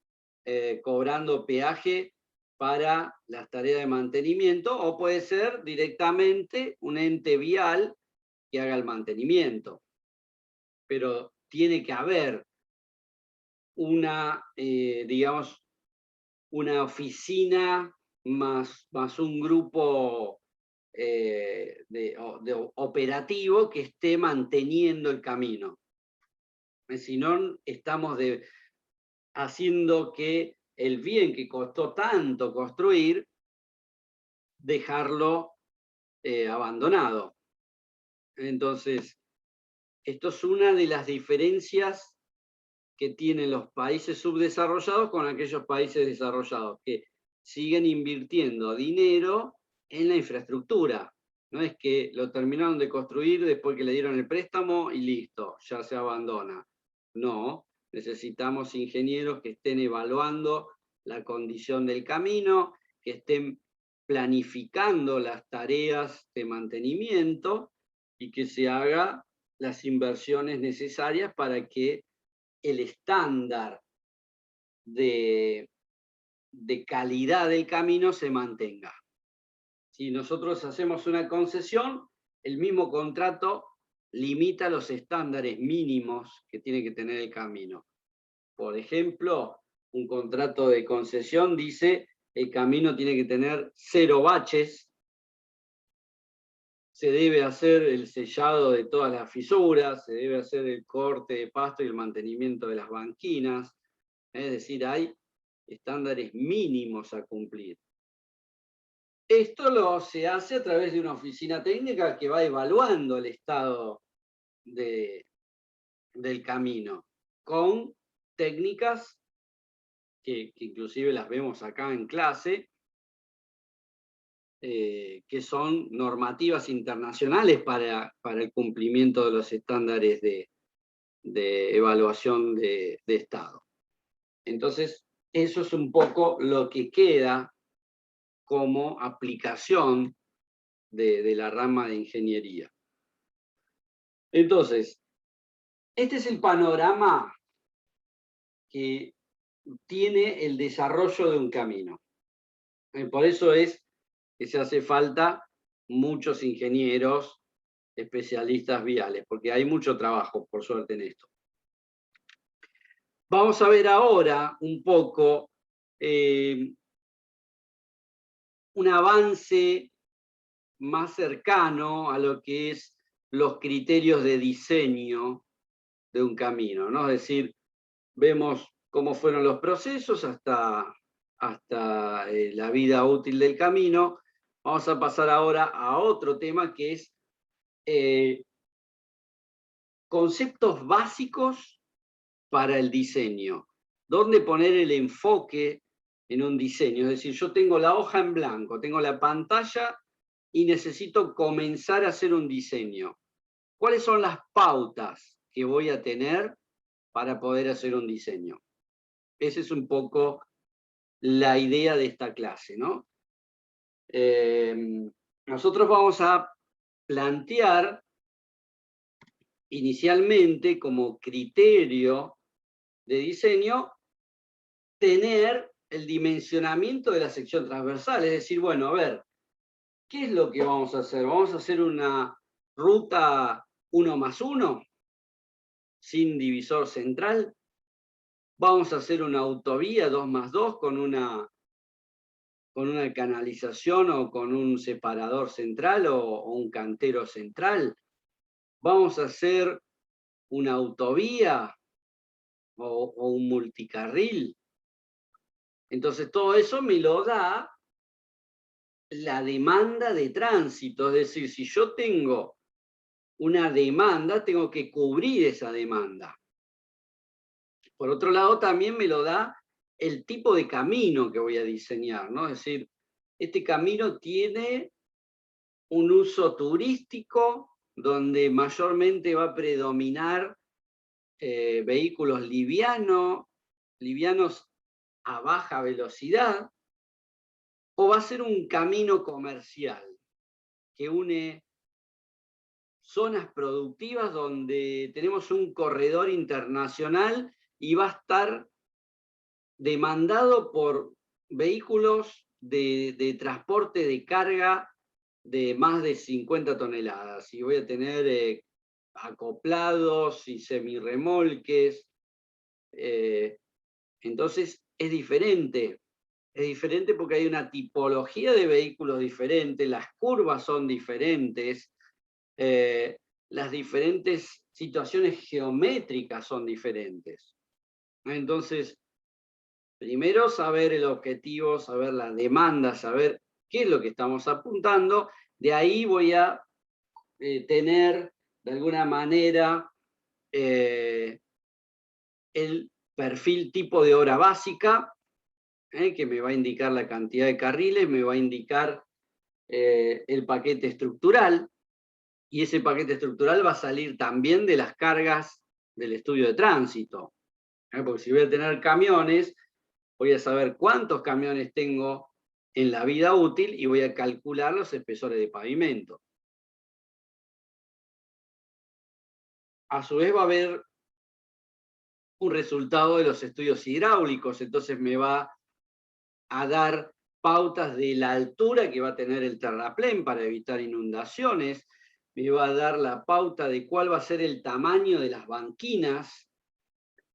[SPEAKER 1] cobrando peaje para las tareas de mantenimiento, o puede ser directamente un ente vial que haga el mantenimiento. Pero tiene que haber una, digamos, una oficina más un grupo operativo que esté manteniendo el camino. Si no, estamos haciendo que el bien que costó tanto construir, dejarlo abandonado. Entonces, esto es una de las diferencias que tienen los países subdesarrollados con aquellos países desarrollados, que siguen invirtiendo dinero en la infraestructura. No es que lo terminaron de construir después que le dieron el préstamo y listo, ya se abandona. No, necesitamos ingenieros que estén evaluando la condición del camino, que estén planificando las tareas de mantenimiento y que se hagan las inversiones necesarias para que el estándar de calidad del camino se mantenga. Si nosotros hacemos una concesión, el mismo contrato limita los estándares mínimos que tiene que tener el camino. Por ejemplo, un contrato de concesión dice el camino tiene que tener 0 baches, se debe hacer el sellado de todas las fisuras, se debe hacer el corte de pasto y el mantenimiento de las banquinas. Es decir, hay estándares mínimos a cumplir. Esto se hace a través de una oficina técnica que va evaluando el estado del camino, con técnicas que inclusive las vemos acá en clase, que son normativas internacionales para el cumplimiento de los estándares de evaluación de estado. Entonces, eso es un poco lo que queda como aplicación de la rama de ingeniería. Entonces, este es el panorama que tiene el desarrollo de un camino. Por eso es que se hace falta muchos ingenieros especialistas viales, porque hay mucho trabajo, por suerte, en esto. Vamos a ver ahora un poco un avance más cercano a lo que es los criterios de diseño de un camino, ¿no? Es decir, vemos cómo fueron los procesos hasta la vida útil del camino. Vamos a pasar ahora a otro tema que es conceptos básicos para el diseño. ¿Dónde poner el enfoque en un diseño? Es decir, yo tengo la hoja en blanco, tengo la pantalla y necesito comenzar a hacer un diseño. ¿Cuáles son las pautas que voy a tener para poder hacer un diseño? Esa es un poco la idea de esta clase, ¿no? Nosotros vamos a plantear inicialmente como criterio de diseño tener el dimensionamiento de la sección transversal, es decir, bueno, a ver, ¿qué es lo que vamos a hacer? ¿Vamos a hacer una ruta 1+1 sin divisor central? ¿Vamos a hacer una autovía 2+2 con una canalización o con un separador central o un cantero central? ¿Vamos a hacer una autovía o un multicarril? Entonces todo eso me lo da la demanda de tránsito, es decir, si yo tengo una demanda, tengo que cubrir esa demanda. Por otro lado, también me lo da el tipo de camino que voy a diseñar, ¿no? Es decir, este camino tiene un uso turístico donde mayormente va a predominar vehículos livianos a baja velocidad, o va a ser un camino comercial que une zonas productivas donde tenemos un corredor internacional y va a estar demandado por vehículos de transporte de carga de más de 50 toneladas. Y voy a tener acoplados y semirremolques. Entonces es diferente es diferente porque hay una tipología de vehículos diferente, las curvas son diferentes, las diferentes situaciones geométricas son diferentes. Entonces, primero saber el objetivo, saber la demanda, saber qué es lo que estamos apuntando, de ahí voy a tener de alguna manera el perfil tipo de obra básica, que me va a indicar la cantidad de carriles, me va a indicar el paquete estructural, y ese paquete estructural va a salir también de las cargas del estudio de tránsito. Porque si voy a tener camiones, voy a saber cuántos camiones tengo en la vida útil y voy a calcular los espesores de pavimento. A su vez va a haber un resultado de los estudios hidráulicos, entonces me va a dar pautas de la altura que va a tener el terraplén para evitar inundaciones, me va a dar la pauta de cuál va a ser el tamaño de las banquinas,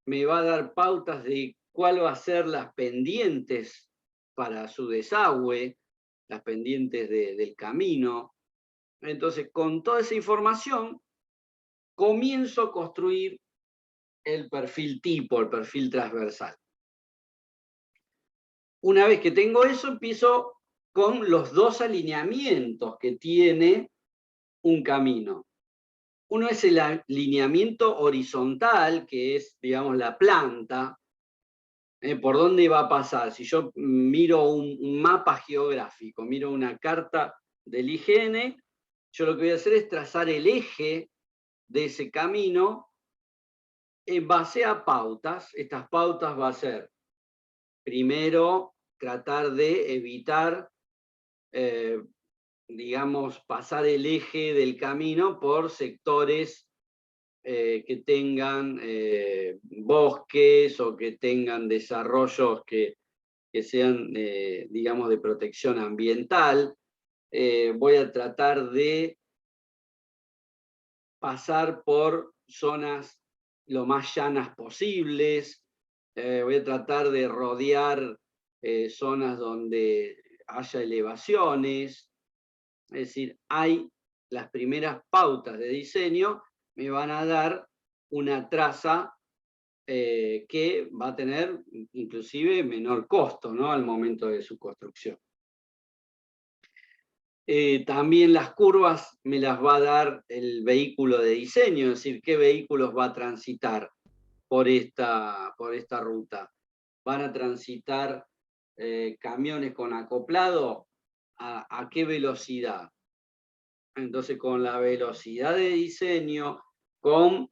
[SPEAKER 1] me va a dar pautas de cuál va a ser las pendientes para su desagüe, las pendientes del camino. Entonces, con toda esa información, comienzo a construir el perfil tipo, el perfil transversal. Una vez que tengo eso, empiezo con los dos alineamientos que tiene un camino. Uno es el alineamiento horizontal, que es, digamos, la planta, por dónde va a pasar. Si yo miro un mapa geográfico, miro una carta del IGN, yo lo que voy a hacer es trazar el eje de ese camino en base a pautas. Estas pautas va a ser, primero, tratar de evitar, digamos, pasar el eje del camino por sectores que tengan bosques o que tengan desarrollos que sean, digamos, de protección ambiental. Voy a tratar de pasar por zonas lo más llanas posibles. Voy a tratar de rodear zonas donde haya elevaciones. Es decir, hay las primeras pautas de diseño, me van a dar una traza que va a tener inclusive menor costo, ¿no?, al momento de su construcción. También las curvas me las va a dar el vehículo de diseño, es decir, qué vehículos va a transitar por esta ruta. ¿Van a transitar camiones con acoplado? ¿A qué velocidad? Entonces, con la velocidad de diseño, con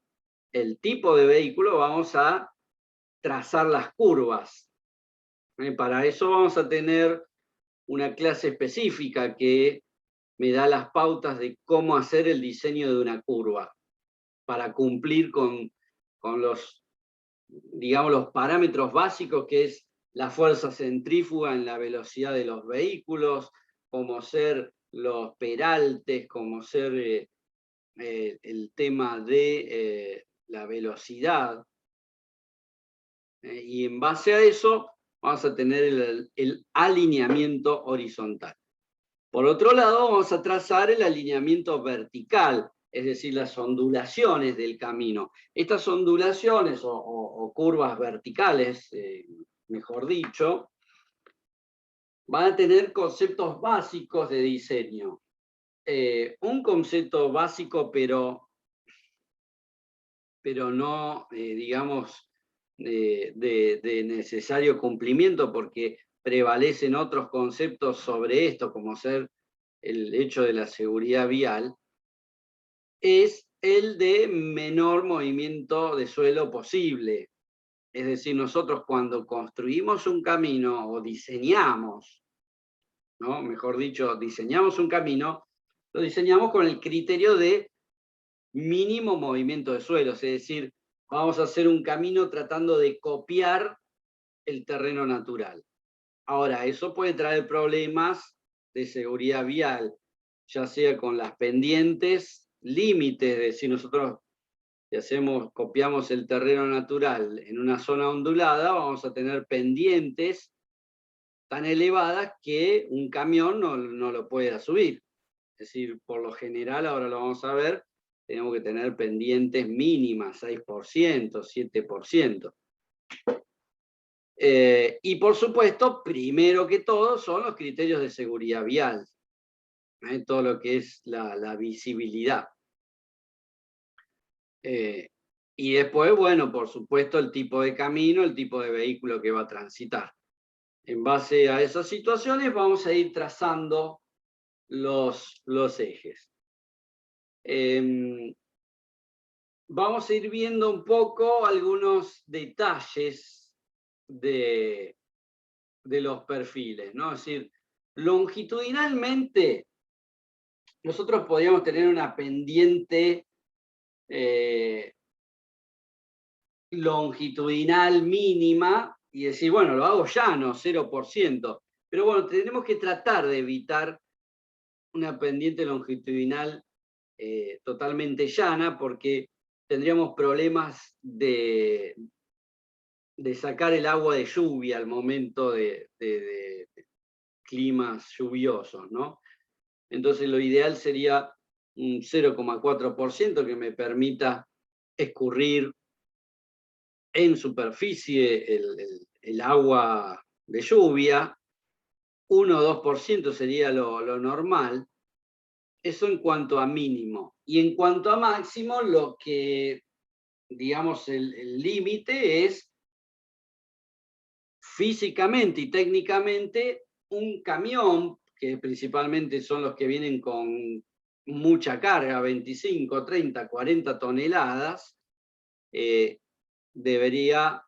[SPEAKER 1] el tipo de vehículo, vamos a trazar las curvas. Para eso vamos a tener una clase específica que me da las pautas de cómo hacer el diseño de una curva, para cumplir con los, digamos, los parámetros básicos, que es la fuerza centrífuga en la velocidad de los vehículos, cómo ser los peraltes, cómo ser el tema de la velocidad. Y en base a eso vamos a tener el alineamiento horizontal. Por otro lado, vamos a trazar el alineamiento vertical, es decir, las ondulaciones del camino. Estas ondulaciones o curvas verticales, mejor dicho, van a tener conceptos básicos de diseño. Un concepto básico, pero no, digamos, de necesario cumplimiento, porque prevalecen otros conceptos sobre esto, como ser el hecho de la seguridad vial, es el de menor movimiento de suelo posible. Es decir, nosotros cuando construimos un camino o diseñamos, ¿no?, mejor dicho, diseñamos un camino, lo diseñamos con el criterio de mínimo movimiento de suelos, es decir, vamos a hacer un camino tratando de copiar el terreno natural. Ahora, eso puede traer problemas de seguridad vial, ya sea con las pendientes límites, es decir, nosotros si copiamos el terreno natural en una zona ondulada, vamos a tener pendientes tan elevadas que un camión no lo pueda subir. Es decir, por lo general, ahora lo vamos a ver, tenemos que tener pendientes mínimas, 6%, 7%. Y por supuesto, primero que todo, son los criterios de seguridad vial, todo lo que es la visibilidad. Y después, bueno, por supuesto, el tipo de camino, el tipo de vehículo que va a transitar. En base a esas situaciones vamos a ir trazando los ejes. Vamos a ir viendo un poco algunos detalles de los perfiles, ¿no? Es decir, longitudinalmente, nosotros podríamos tener una pendiente longitudinal mínima y decir, bueno, lo hago llano, 0%. Pero bueno, tenemos que tratar de evitar una pendiente longitudinal totalmente llana, porque tendríamos problemas de sacar el agua de lluvia al momento de climas lluviosos, ¿no? Entonces lo ideal sería un 0,4% que me permita escurrir en superficie el agua de lluvia. 1 o 2% sería lo normal. Eso en cuanto a mínimo. Y en cuanto a máximo, lo que, digamos, el límite es físicamente y técnicamente un camión, que principalmente son los que vienen con mucha carga, 25, 30, 40 toneladas, debería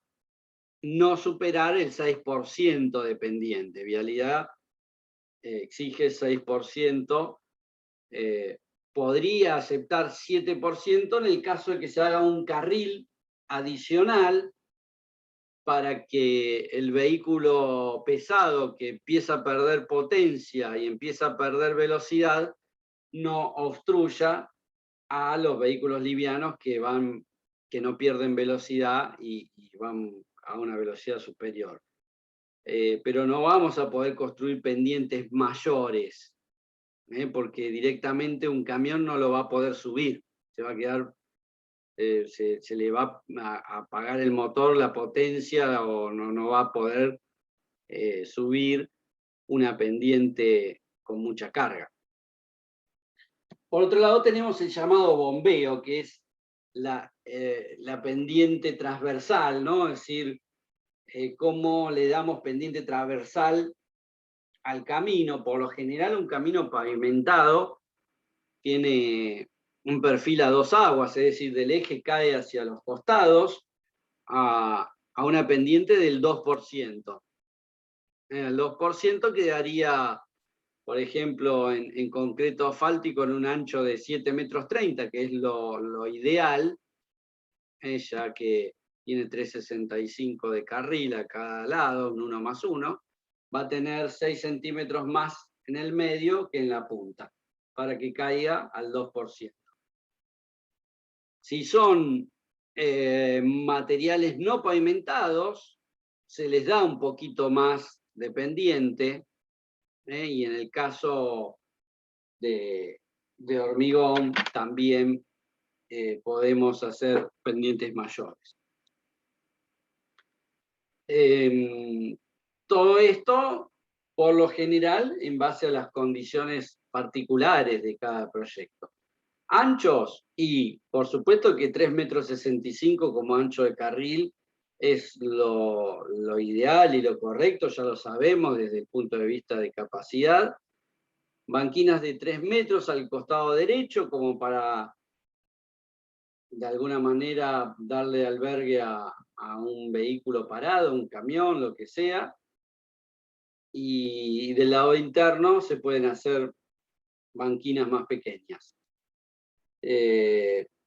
[SPEAKER 1] no superar el 6% de pendiente. Vialidad exige 6%, podría aceptar 7% en el caso de que se haga un carril adicional para que el vehículo pesado que empieza a perder potencia y empieza a perder velocidad no obstruya a los vehículos livianos que no pierden velocidad y van a una velocidad superior. Pero no vamos a poder construir pendientes mayores, porque directamente un camión no lo va a poder subir, se va a quedar, se le va a apagar el motor, la potencia, o no va a poder subir una pendiente con mucha carga. Por otro lado tenemos el llamado bombeo, que es la pendiente transversal, ¿no? Es decir, cómo le damos pendiente transversal al camino. Por lo general, un camino pavimentado tiene un perfil a dos aguas, es decir, del eje cae hacia los costados a una pendiente del 2%. El 2% quedaría, por ejemplo, en concreto asfáltico en un ancho de 7,30 metros, que es lo ideal, ya que tiene 3,65 de carril a cada lado, un 1+1, va a tener 6 centímetros más en el medio que en la punta, para que caiga al 2%. Si son materiales no pavimentados, se les da un poquito más de pendiente, y en el caso de hormigón también podemos hacer pendientes mayores. Todo esto, por lo general, en base a las condiciones particulares de cada proyecto. Anchos, y por supuesto que 3,65 metros como ancho de carril es lo ideal y lo correcto, ya lo sabemos desde el punto de vista de capacidad. Banquinas de 3 metros al costado derecho, como para de alguna manera darle albergue a un vehículo parado, un camión, lo que sea. Y del lado interno se pueden hacer banquinas más pequeñas.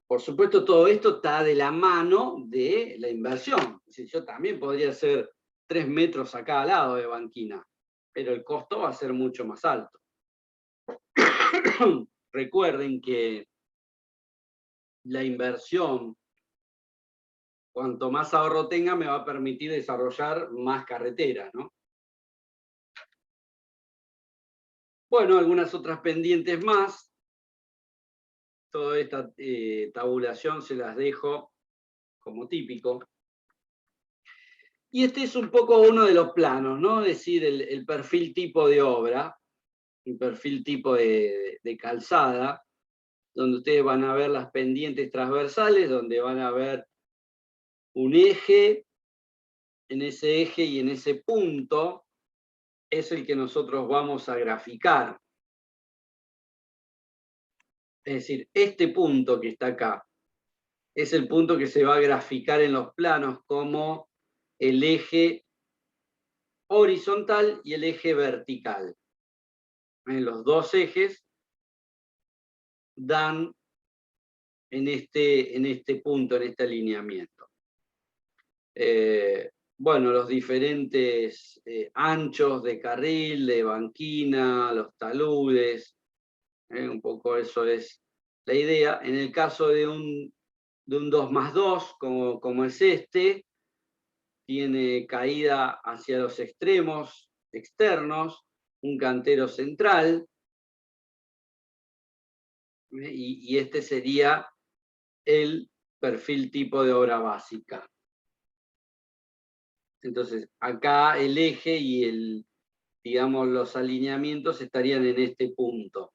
[SPEAKER 1] Por supuesto, todo esto está de la mano de la inversión. Es decir, yo también podría hacer 3 metros a cada lado de banquina, pero el costo va a ser mucho más alto. Recuerden que la inversión, cuanto más ahorro tenga, me va a permitir desarrollar más carreteras, ¿no? Bueno, algunas otras pendientes más. Toda esta tabulación se las dejo como típico. Y este es un poco uno de los planos, ¿no? Es decir, el perfil tipo de obra, el perfil tipo de calzada, donde ustedes van a ver las pendientes transversales, donde van a ver un eje, en ese eje y en ese punto es el que nosotros vamos a graficar. Es decir, este punto que está acá es el punto que se va a graficar en los planos como el eje horizontal y el eje vertical. Los dos ejes dan en este punto, en este alineamiento. Bueno, los diferentes anchos de carril, de banquina, los taludes, un poco eso es la idea. En el caso de un 2+2, como es este, tiene caída hacia los extremos externos, un cantero central, y este sería el perfil tipo de obra básica. Entonces, acá el eje y digamos, los alineamientos estarían en este punto.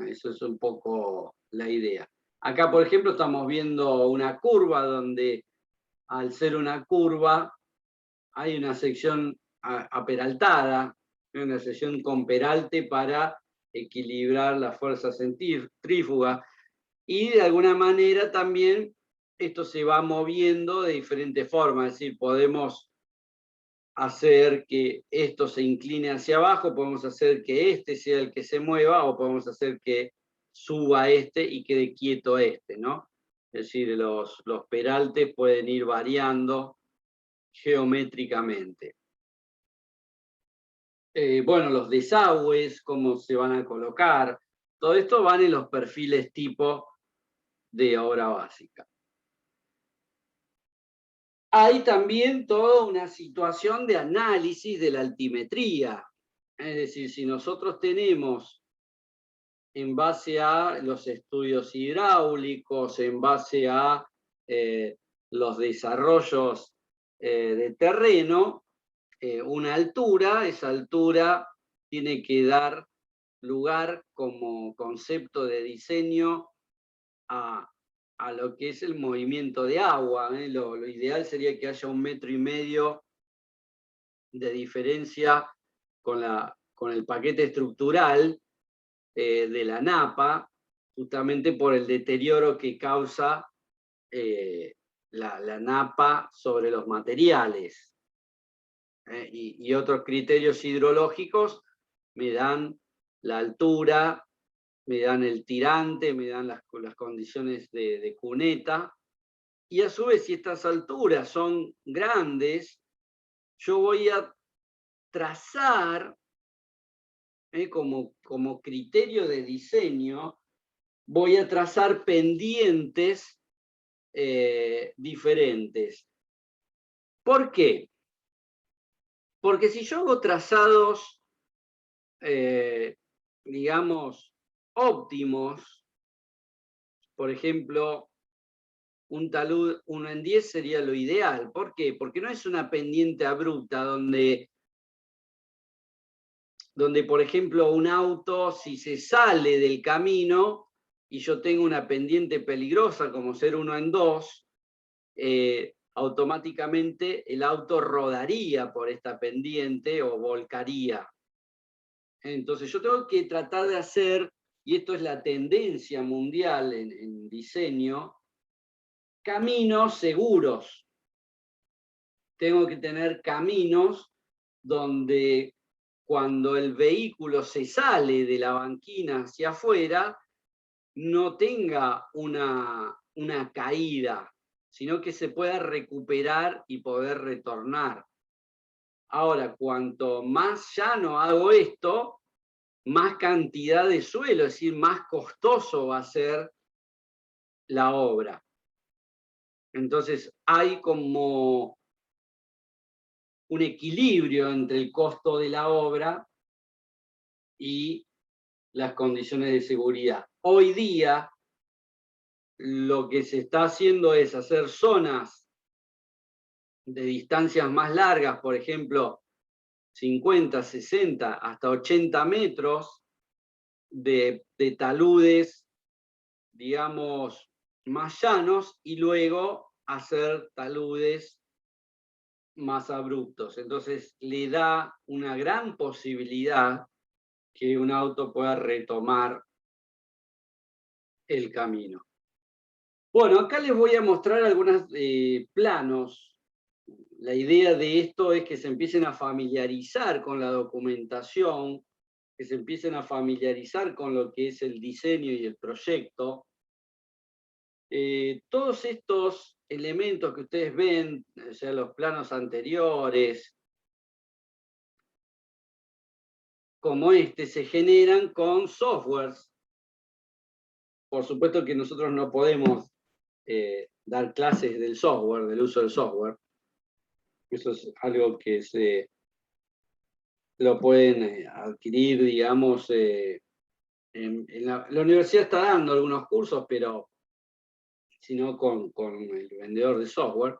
[SPEAKER 1] Eso es un poco la idea. Acá, por ejemplo, estamos viendo una curva donde, al ser una curva, hay una sección aperaltada, una sección con peralte para equilibrar la fuerza centrífuga. Y de alguna manera también esto se va moviendo de diferentes formas, es decir, podemos hacer que esto se incline hacia abajo, podemos hacer que este sea el que se mueva, o podemos hacer que suba este y quede quieto este, ¿no? Es decir, los peraltes pueden ir variando geométricamente. Bueno, los desagües, cómo se van a colocar, todo esto van en los perfiles tipo de obra básica. Hay también toda una situación de análisis de la altimetría. Es decir, si nosotros tenemos, en base a los estudios hidráulicos, en base a los desarrollos de terreno, una altura, esa altura tiene que dar lugar como concepto de diseño a lo que es el movimiento de agua. Lo ideal sería que haya 1,5 metros de diferencia con el paquete estructural de la napa, justamente por el deterioro que causa la napa sobre los materiales. Y otros criterios hidrológicos me dan la altura, me dan el tirante, me dan las condiciones de cuneta, y a su vez, si estas alturas son grandes, yo voy a trazar como criterio de diseño, voy a trazar pendientes diferentes. ¿Por qué? Porque si yo hago trazados, digamos, óptimos, por ejemplo, un talud 1 en 10 sería lo ideal. ¿Por qué? Porque no es una pendiente abrupta donde, por ejemplo, un auto, si se sale del camino y yo tengo una pendiente peligrosa como ser 1 en 2, automáticamente el auto rodaría por esta pendiente o volcaría. Entonces yo tengo que tratar de hacer, y esto es la tendencia mundial en diseño, caminos seguros. Tengo que tener caminos donde cuando el vehículo se sale de la banquina hacia afuera, no tenga una caída, sino que se pueda recuperar y poder retornar. Ahora, cuanto más llano hago esto, más cantidad de suelo, es decir, más costoso va a ser la obra. Entonces, hay como un equilibrio entre el costo de la obra y las condiciones de seguridad. Hoy día, lo que se está haciendo es hacer zonas de distancias más largas, por ejemplo, 50, 60, hasta 80 metros de taludes, digamos, más llanos, y luego hacer taludes más abruptos. Entonces le da una gran posibilidad que un auto pueda retomar el camino. Bueno, acá les voy a mostrar algunos planos. La idea de esto es que se empiecen a familiarizar con la documentación, que se empiecen a familiarizar con lo que es el diseño y el proyecto. Todos estos elementos que ustedes ven, o sea, los planos anteriores, como este, se generan con softwares. Por supuesto que nosotros no podemos dar clases del software, del uso del software. Eso es algo que se lo pueden adquirir, digamos, en la universidad está dando algunos cursos, pero si no con el vendedor de software.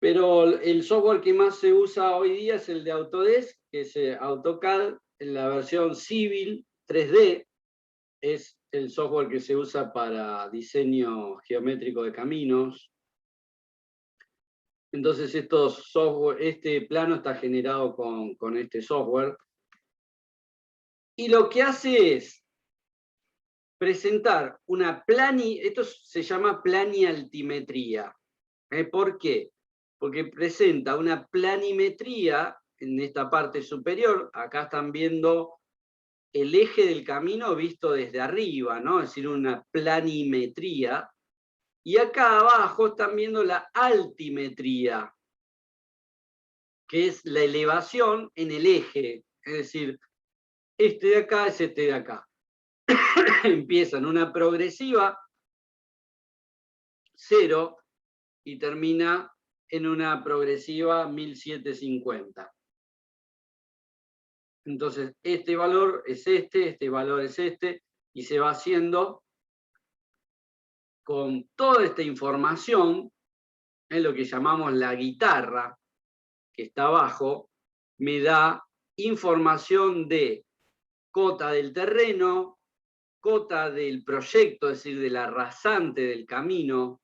[SPEAKER 1] Pero el software que más se usa hoy día es el de Autodesk, que es AutoCAD, en la versión Civil 3D, es el software que se usa para diseño geométrico de caminos. Entonces este plano está generado con este software. Y lo que hace es presentar una esto se llama planialtimetría. ¿Por qué? Porque presenta una planimetría en esta parte superior. Acá están viendo el eje del camino visto desde arriba, ¿no? Es decir, una planimetría. Y acá abajo están viendo la altimetría, que es la elevación en el eje. Es decir, este de acá es este de acá. Empieza en una progresiva 0 y termina en una progresiva 1750. Entonces, este valor es este valor es este, y se va haciendo con toda esta información, en lo que llamamos la guitarra, que está abajo, me da información de cota del terreno, cota del proyecto, es decir, de la rasante del camino.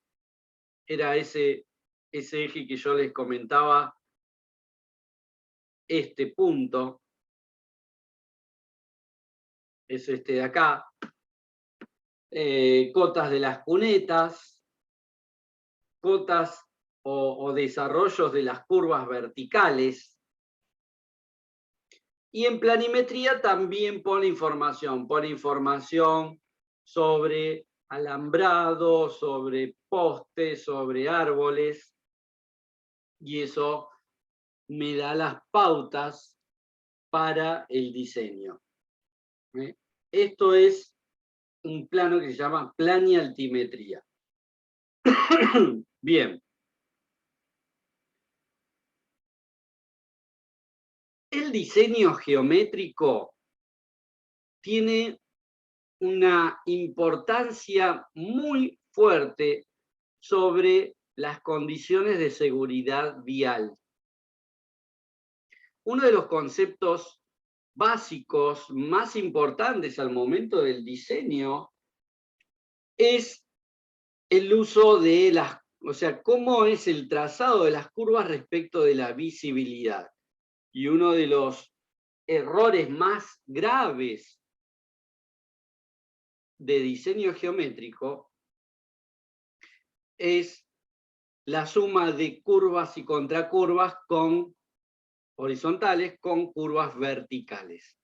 [SPEAKER 1] Era ese eje que yo les comentaba, este punto, es este de acá. Cotas de las cunetas, cotas o desarrollos de las curvas verticales. Y en planimetría también pone información sobre alambrado, sobre postes, sobre árboles, y eso me da las pautas para el diseño. Esto es un plano que se llama planialtimetría. Bien. El diseño geométrico tiene una importancia muy fuerte sobre las condiciones de seguridad vial. Uno de los conceptos básicos más importantes al momento del diseño es el uso de o sea, cómo es el trazado de las curvas respecto de la visibilidad. Y uno de los errores más graves de diseño geométrico es la suma de curvas y contracurvas horizontales con curvas verticales.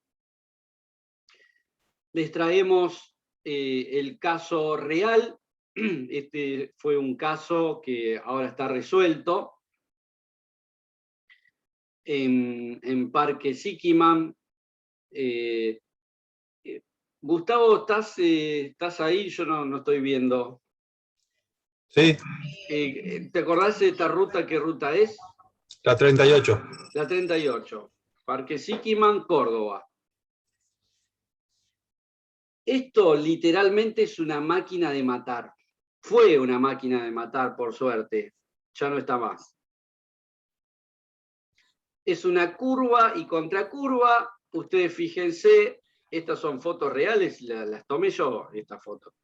[SPEAKER 1] Les traemos el caso real. Este fue un caso que ahora está resuelto en Parque Siquiman. Gustavo, ¿estás ahí? Yo no estoy viendo.
[SPEAKER 3] Sí.
[SPEAKER 1] ¿Te acordás de esta ruta? ¿Qué ruta es?
[SPEAKER 3] La 38.
[SPEAKER 1] La 38. Parque Siquiman, Córdoba. Esto literalmente es una máquina de matar. Fue una máquina de matar, por suerte. Ya no está más. Es una curva y contracurva. Ustedes fíjense, estas son fotos reales, las tomé yo, esta foto.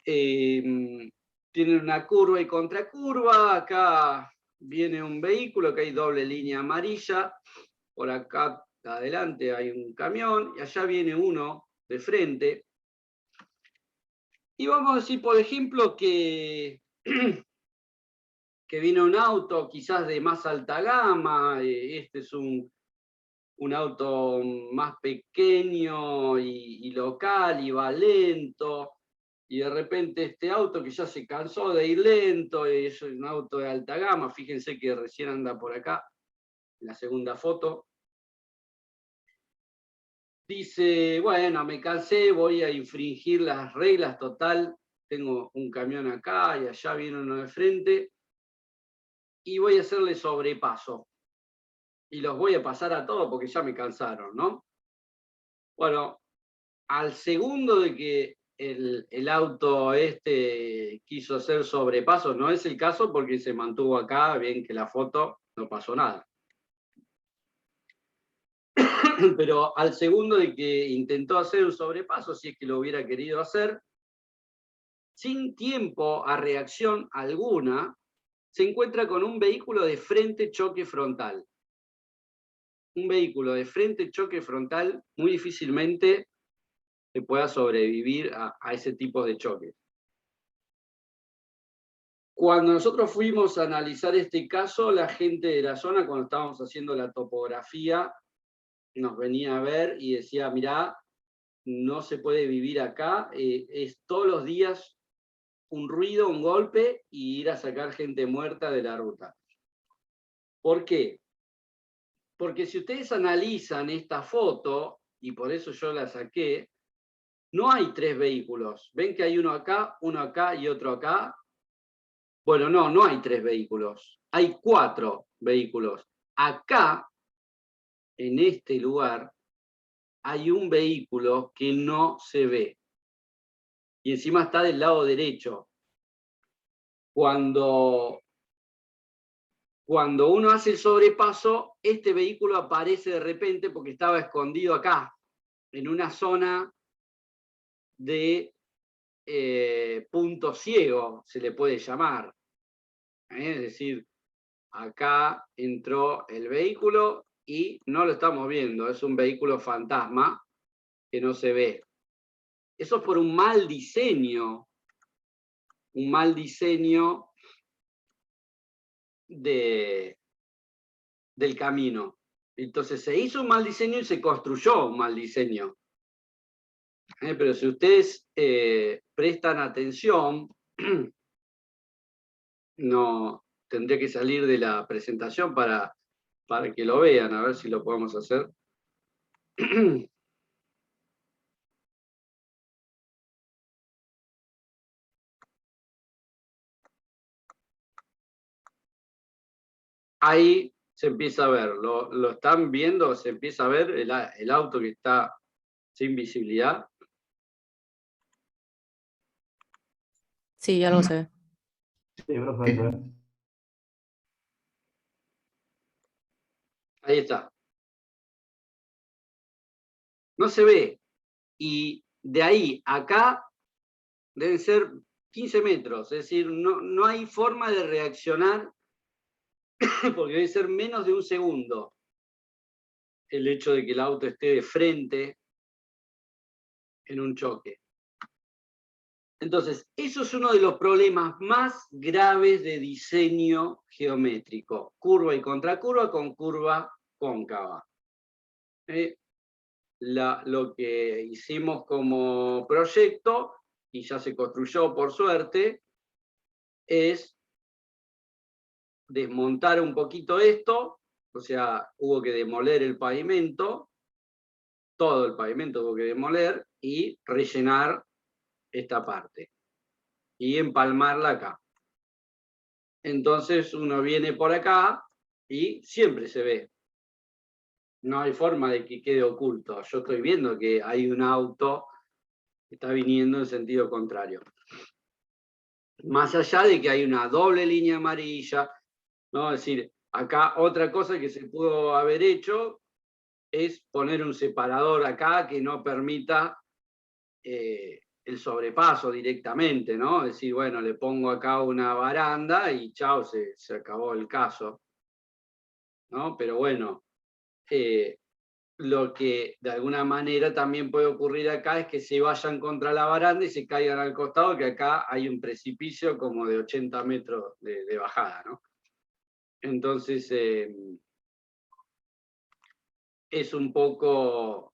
[SPEAKER 1] Tienen una curva y contracurva. Acá viene un vehículo, acá hay doble línea amarilla. Por acá adelante hay un camión y allá viene uno de frente. Y vamos a decir, por ejemplo, que viene un auto quizás de más alta gama, este es un auto más pequeño y local y va lento, y de repente este auto que ya se cansó de ir lento, es un auto de alta gama, fíjense que recién anda por acá, en la segunda foto. Dice, bueno, me cansé, voy a infringir las reglas, total, tengo un camión acá y allá viene uno de frente, y voy a hacerle sobrepaso. Y los voy a pasar a todos porque ya me cansaron, ¿no? Bueno, al segundo de que el auto quiso hacer sobrepaso, no es el caso porque se mantuvo acá, bien que la foto no pasó nada. Pero al segundo de que intentó hacer un sobrepaso, si es que lo hubiera querido hacer, sin tiempo a reacción alguna, se encuentra con un vehículo de frente choque frontal. Un vehículo de frente choque frontal muy difícilmente que pueda sobrevivir a ese tipo de choques. Cuando nosotros fuimos a analizar este caso, la gente de la zona, cuando estábamos haciendo la topografía, nos venía a ver y decía, mirá, no se puede vivir acá, es todos los días un ruido, un golpe, y ir a sacar gente muerta de la ruta. ¿Por qué? Porque si ustedes analizan esta foto, y por eso yo la saqué, no hay 3 vehículos. ¿Ven que hay uno acá y otro acá? Bueno, no hay 3 vehículos. Hay 4 vehículos. Acá, en este lugar, hay un vehículo que no se ve. Y encima está del lado derecho. Cuando uno hace el sobrepaso, este vehículo aparece de repente porque estaba escondido acá, en una zona de punto ciego, se le puede llamar. Es decir, acá entró el vehículo y no lo estamos viendo, es un vehículo fantasma que no se ve. Eso es por un mal diseño del camino. Entonces se hizo un mal diseño y se construyó un mal diseño. Pero si ustedes prestan atención, no tendría que salir de la presentación para que lo vean, a ver si lo podemos hacer. Ahí se empieza a ver, lo están viendo, se empieza a ver el auto que está sin visibilidad.
[SPEAKER 4] Sí, algo se ve.
[SPEAKER 5] Sí, profe.
[SPEAKER 1] Ahí está. No se ve. Y de ahí a acá deben ser 15 metros. Es decir, no hay forma de reaccionar porque debe ser menos de un segundo el hecho de que el auto esté de frente en un choque. Entonces, eso es uno de los problemas más graves de diseño geométrico. Curva y contracurva con curva cóncava. Lo que hicimos como proyecto, y ya se construyó por suerte, es desmontar un poquito esto, o sea, hubo que demoler el pavimento, todo el pavimento hubo que demoler y rellenar esta parte y empalmarla acá. Entonces uno viene por acá y siempre se ve. No hay forma de que quede oculto. Yo estoy viendo que hay un auto está viniendo en sentido contrario. Más allá de que hay una doble línea amarilla, ¿no? Es decir, acá otra cosa que se pudo haber hecho es poner un separador acá que no permita el sobrepaso directamente, ¿no? Es decir, bueno, le pongo acá una baranda y chao, se acabó el caso, ¿no? Pero bueno, lo que de alguna manera también puede ocurrir acá es que se vayan contra la baranda y se caigan al costado, que acá hay un precipicio como de 80 metros de bajada, ¿no? Entonces, es un poco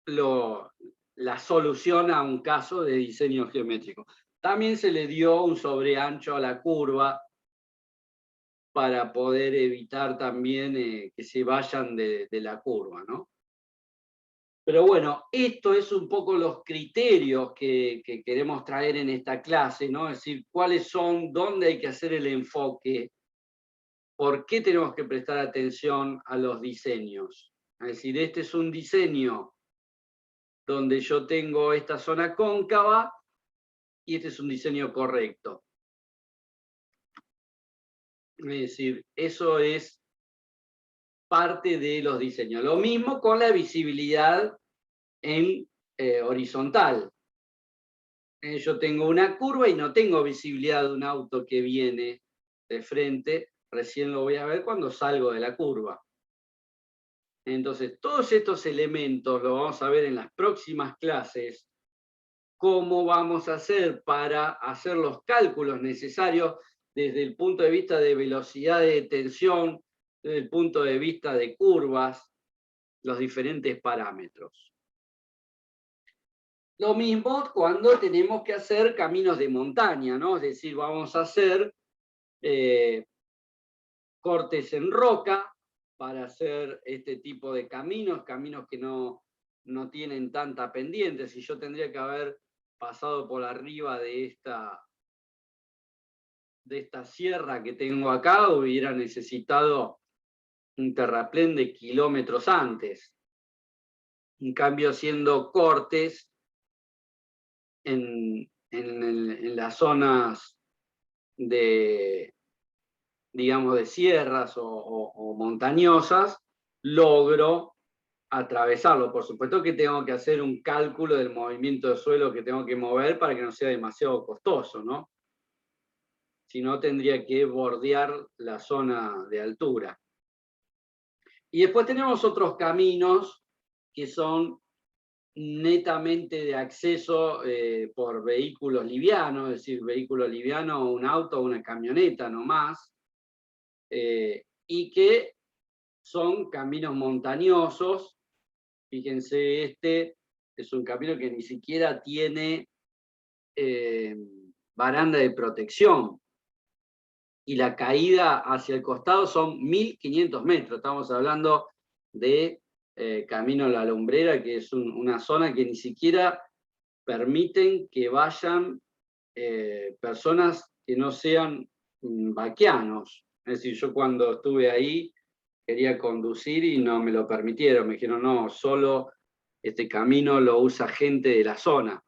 [SPEAKER 1] la solución a un caso de diseño geométrico. También se le dio un sobreancho a la curva para poder evitar también que se vayan de la curva, ¿no? Pero bueno, esto es un poco los criterios que queremos traer en esta clase, ¿no? Es decir, cuáles son, dónde hay que hacer el enfoque, por qué tenemos que prestar atención a los diseños. Es decir, este es un diseño donde yo tengo esta zona cóncava y este es un diseño correcto. Es decir, eso es parte de los diseños. Lo mismo con la visibilidad en horizontal. Yo tengo una curva y no tengo visibilidad de un auto que viene de frente, recién lo voy a ver cuando salgo de la curva. Entonces, todos estos elementos los vamos a ver en las próximas clases, cómo vamos a hacer para hacer los cálculos necesarios desde el punto de vista de velocidad de tensión, desde el punto de vista de curvas, los diferentes parámetros. Lo mismo cuando tenemos que hacer caminos de montaña, ¿no? Es decir, vamos a hacer cortes en roca para hacer este tipo de caminos que no tienen tanta pendiente. Si yo tendría que haber pasado por arriba de esta sierra que tengo acá, hubiera necesitado un terraplén de kilómetros antes. En cambio, haciendo cortes en las zonas de, digamos, de sierras o montañosas, logro atravesarlo. Por supuesto que tengo que hacer un cálculo del movimiento de suelo que tengo que mover para que no sea demasiado costoso, ¿no? Si no, tendría que bordear la zona de altura. Y después tenemos otros caminos que son netamente de acceso por vehículos livianos, es decir, vehículo liviano, un auto o una camioneta no más, y que son caminos montañosos. Fíjense, este es un camino que ni siquiera tiene baranda de protección, y la caída hacia el costado son 1500 metros, estamos hablando de Camino a la Lumbrera, que es una zona que ni siquiera permiten que vayan personas que no sean vaquianos. Es decir, yo cuando estuve ahí quería conducir y no me lo permitieron, me dijeron, no, solo este camino lo usa gente de la zona.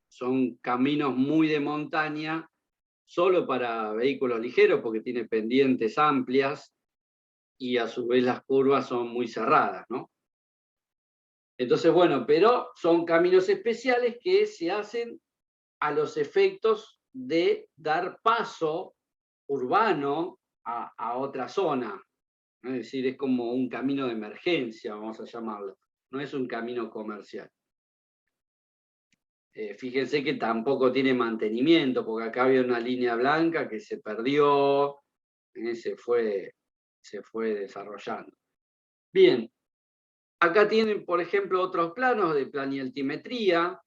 [SPEAKER 1] Son caminos muy de montaña, solo para vehículos ligeros, porque tiene pendientes amplias, y a su vez las curvas son muy cerradas, ¿no? Entonces, bueno, pero son caminos especiales que se hacen a los efectos de dar paso urbano a otra zona. Es decir, es como un camino de emergencia, vamos a llamarlo. No es un camino comercial. Fíjense que tampoco tiene mantenimiento, porque acá había una línea blanca que se perdió, se fue desarrollando. Bien, acá tienen, por ejemplo, otros planos de planialtimetría.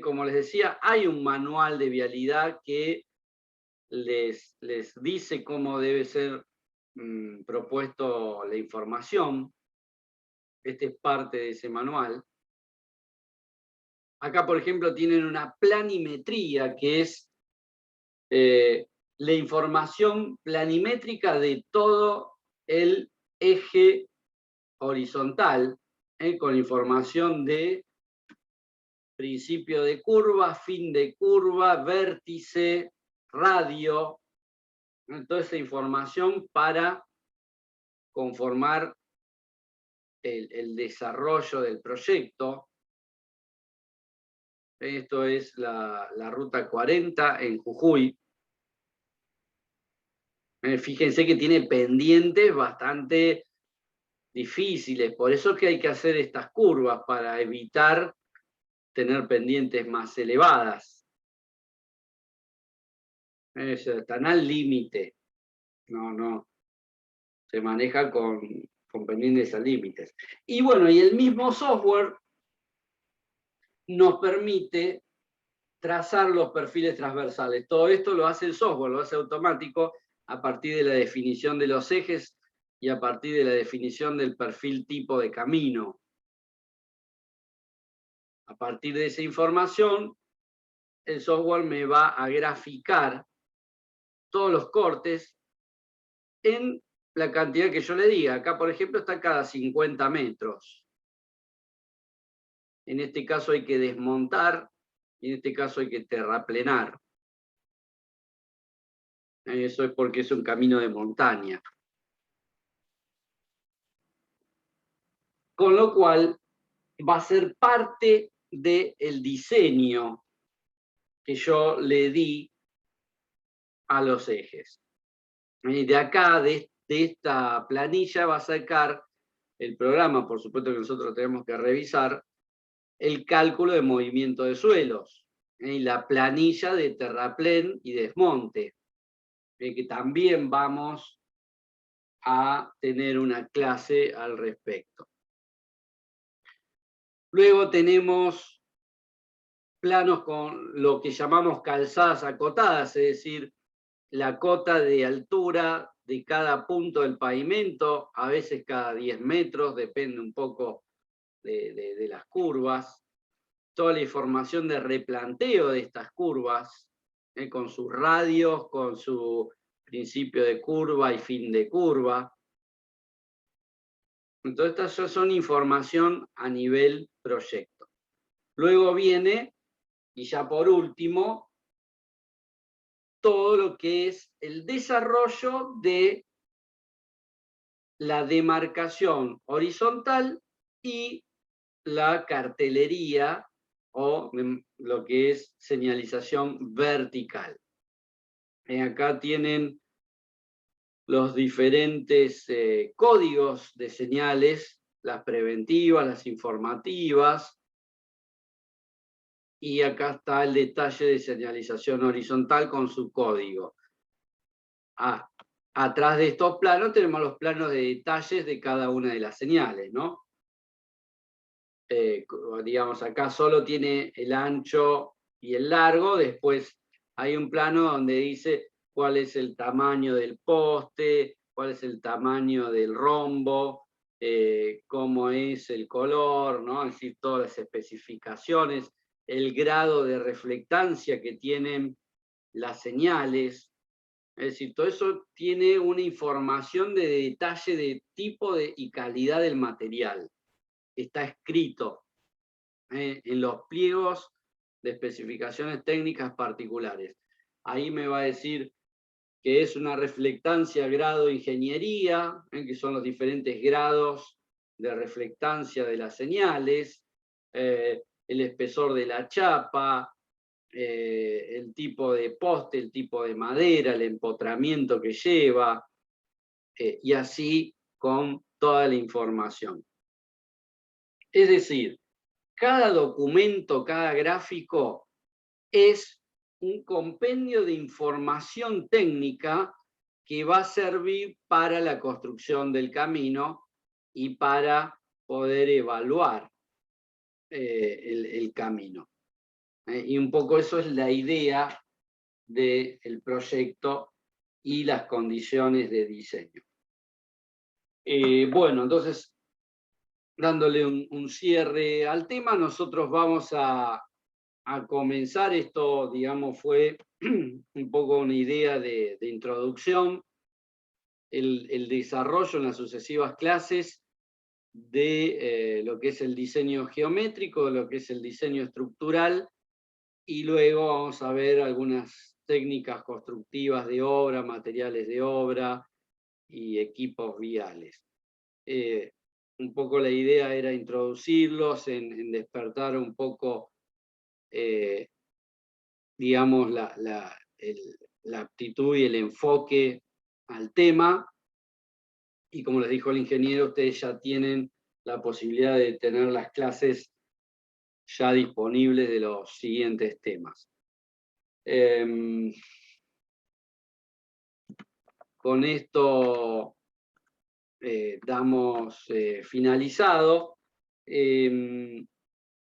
[SPEAKER 1] Como les decía, hay un manual de vialidad que les dice cómo debe ser propuesto la información. Este es parte de ese manual. Acá, por ejemplo, tienen una planimetría, que es la información planimétrica de todo el eje horizontal, con información de principio de curva, fin de curva, vértice, radio, toda esa información para conformar el desarrollo del proyecto. Esto es la ruta 40 en Jujuy. Fíjense que tiene pendientes bastante difíciles, por eso es que hay que hacer estas curvas, para evitar tener pendientes más elevadas. Están al límite. No. Se maneja con pendientes al límite. Y bueno, y el mismo software nos permite trazar los perfiles transversales. Todo esto lo hace el software, lo hace automático a partir de la definición de los ejes y a partir de la definición del perfil tipo de camino. A partir de esa información, el software me va a graficar todos los cortes en la cantidad que yo le diga. Acá, por ejemplo, está cada 50 metros. En este caso hay que desmontar, y en este caso hay que terraplenar. Eso es porque es un camino de montaña. Con lo cual, va a ser parte del diseño que yo le di a los ejes. Y de acá, de esta planilla, va a sacar el programa, por supuesto que nosotros tenemos que revisar, el cálculo de movimiento de suelos, y la planilla de terraplén y desmonte, que también vamos a tener una clase al respecto. Luego tenemos planos con lo que llamamos calzadas acotadas, es decir, la cota de altura de cada punto del pavimento, a veces cada 10 metros, depende un poco de las curvas. Toda la información de replanteo de estas curvas, con sus radios, con su principio de curva y fin de curva. Entonces, estas ya son información a nivel proyecto. Luego viene, y ya por último, todo lo que es el desarrollo de la demarcación horizontal y la cartelería, o lo que es señalización vertical. Acá tienen los diferentes códigos de señales, las preventivas, las informativas, y acá está el detalle de señalización horizontal con su código. Atrás de estos planos tenemos los planos de detalles de cada una de las señales, ¿no? Digamos, acá solo tiene el ancho y el largo, después hay un plano donde dice cuál es el tamaño del poste, cuál es el tamaño del rombo, cómo es el color, ¿no? Es decir, todas las especificaciones, el grado de reflectancia que tienen las señales. Es decir, todo eso tiene una información de detalle de tipo y calidad del material. Está escrito en los pliegos de especificaciones técnicas particulares. Ahí me va a decir que es una reflectancia grado ingeniería, que son los diferentes grados de reflectancia de las señales, el espesor de la chapa, el tipo de poste, el tipo de madera, el empotramiento que lleva, y así con toda la información. Es decir, cada documento, cada gráfico es un compendio de información técnica que va a servir para la construcción del camino y para poder evaluar el camino. Y un poco eso es la idea del proyecto y las condiciones de diseño. Bueno, entonces, dándole un cierre al tema, nosotros vamos a comenzar. Esto, digamos, fue un poco una idea de introducción. El desarrollo en las sucesivas clases de lo que es el diseño geométrico, lo que es el diseño estructural, y luego vamos a ver algunas técnicas constructivas de obra, materiales de obra y equipos viales. Un poco la idea era introducirlos, en despertar un poco, digamos, la aptitud y el enfoque al tema, y como les dijo el ingeniero, ustedes ya tienen la posibilidad de tener las clases ya disponibles de los siguientes temas. Con esto damos finalizado.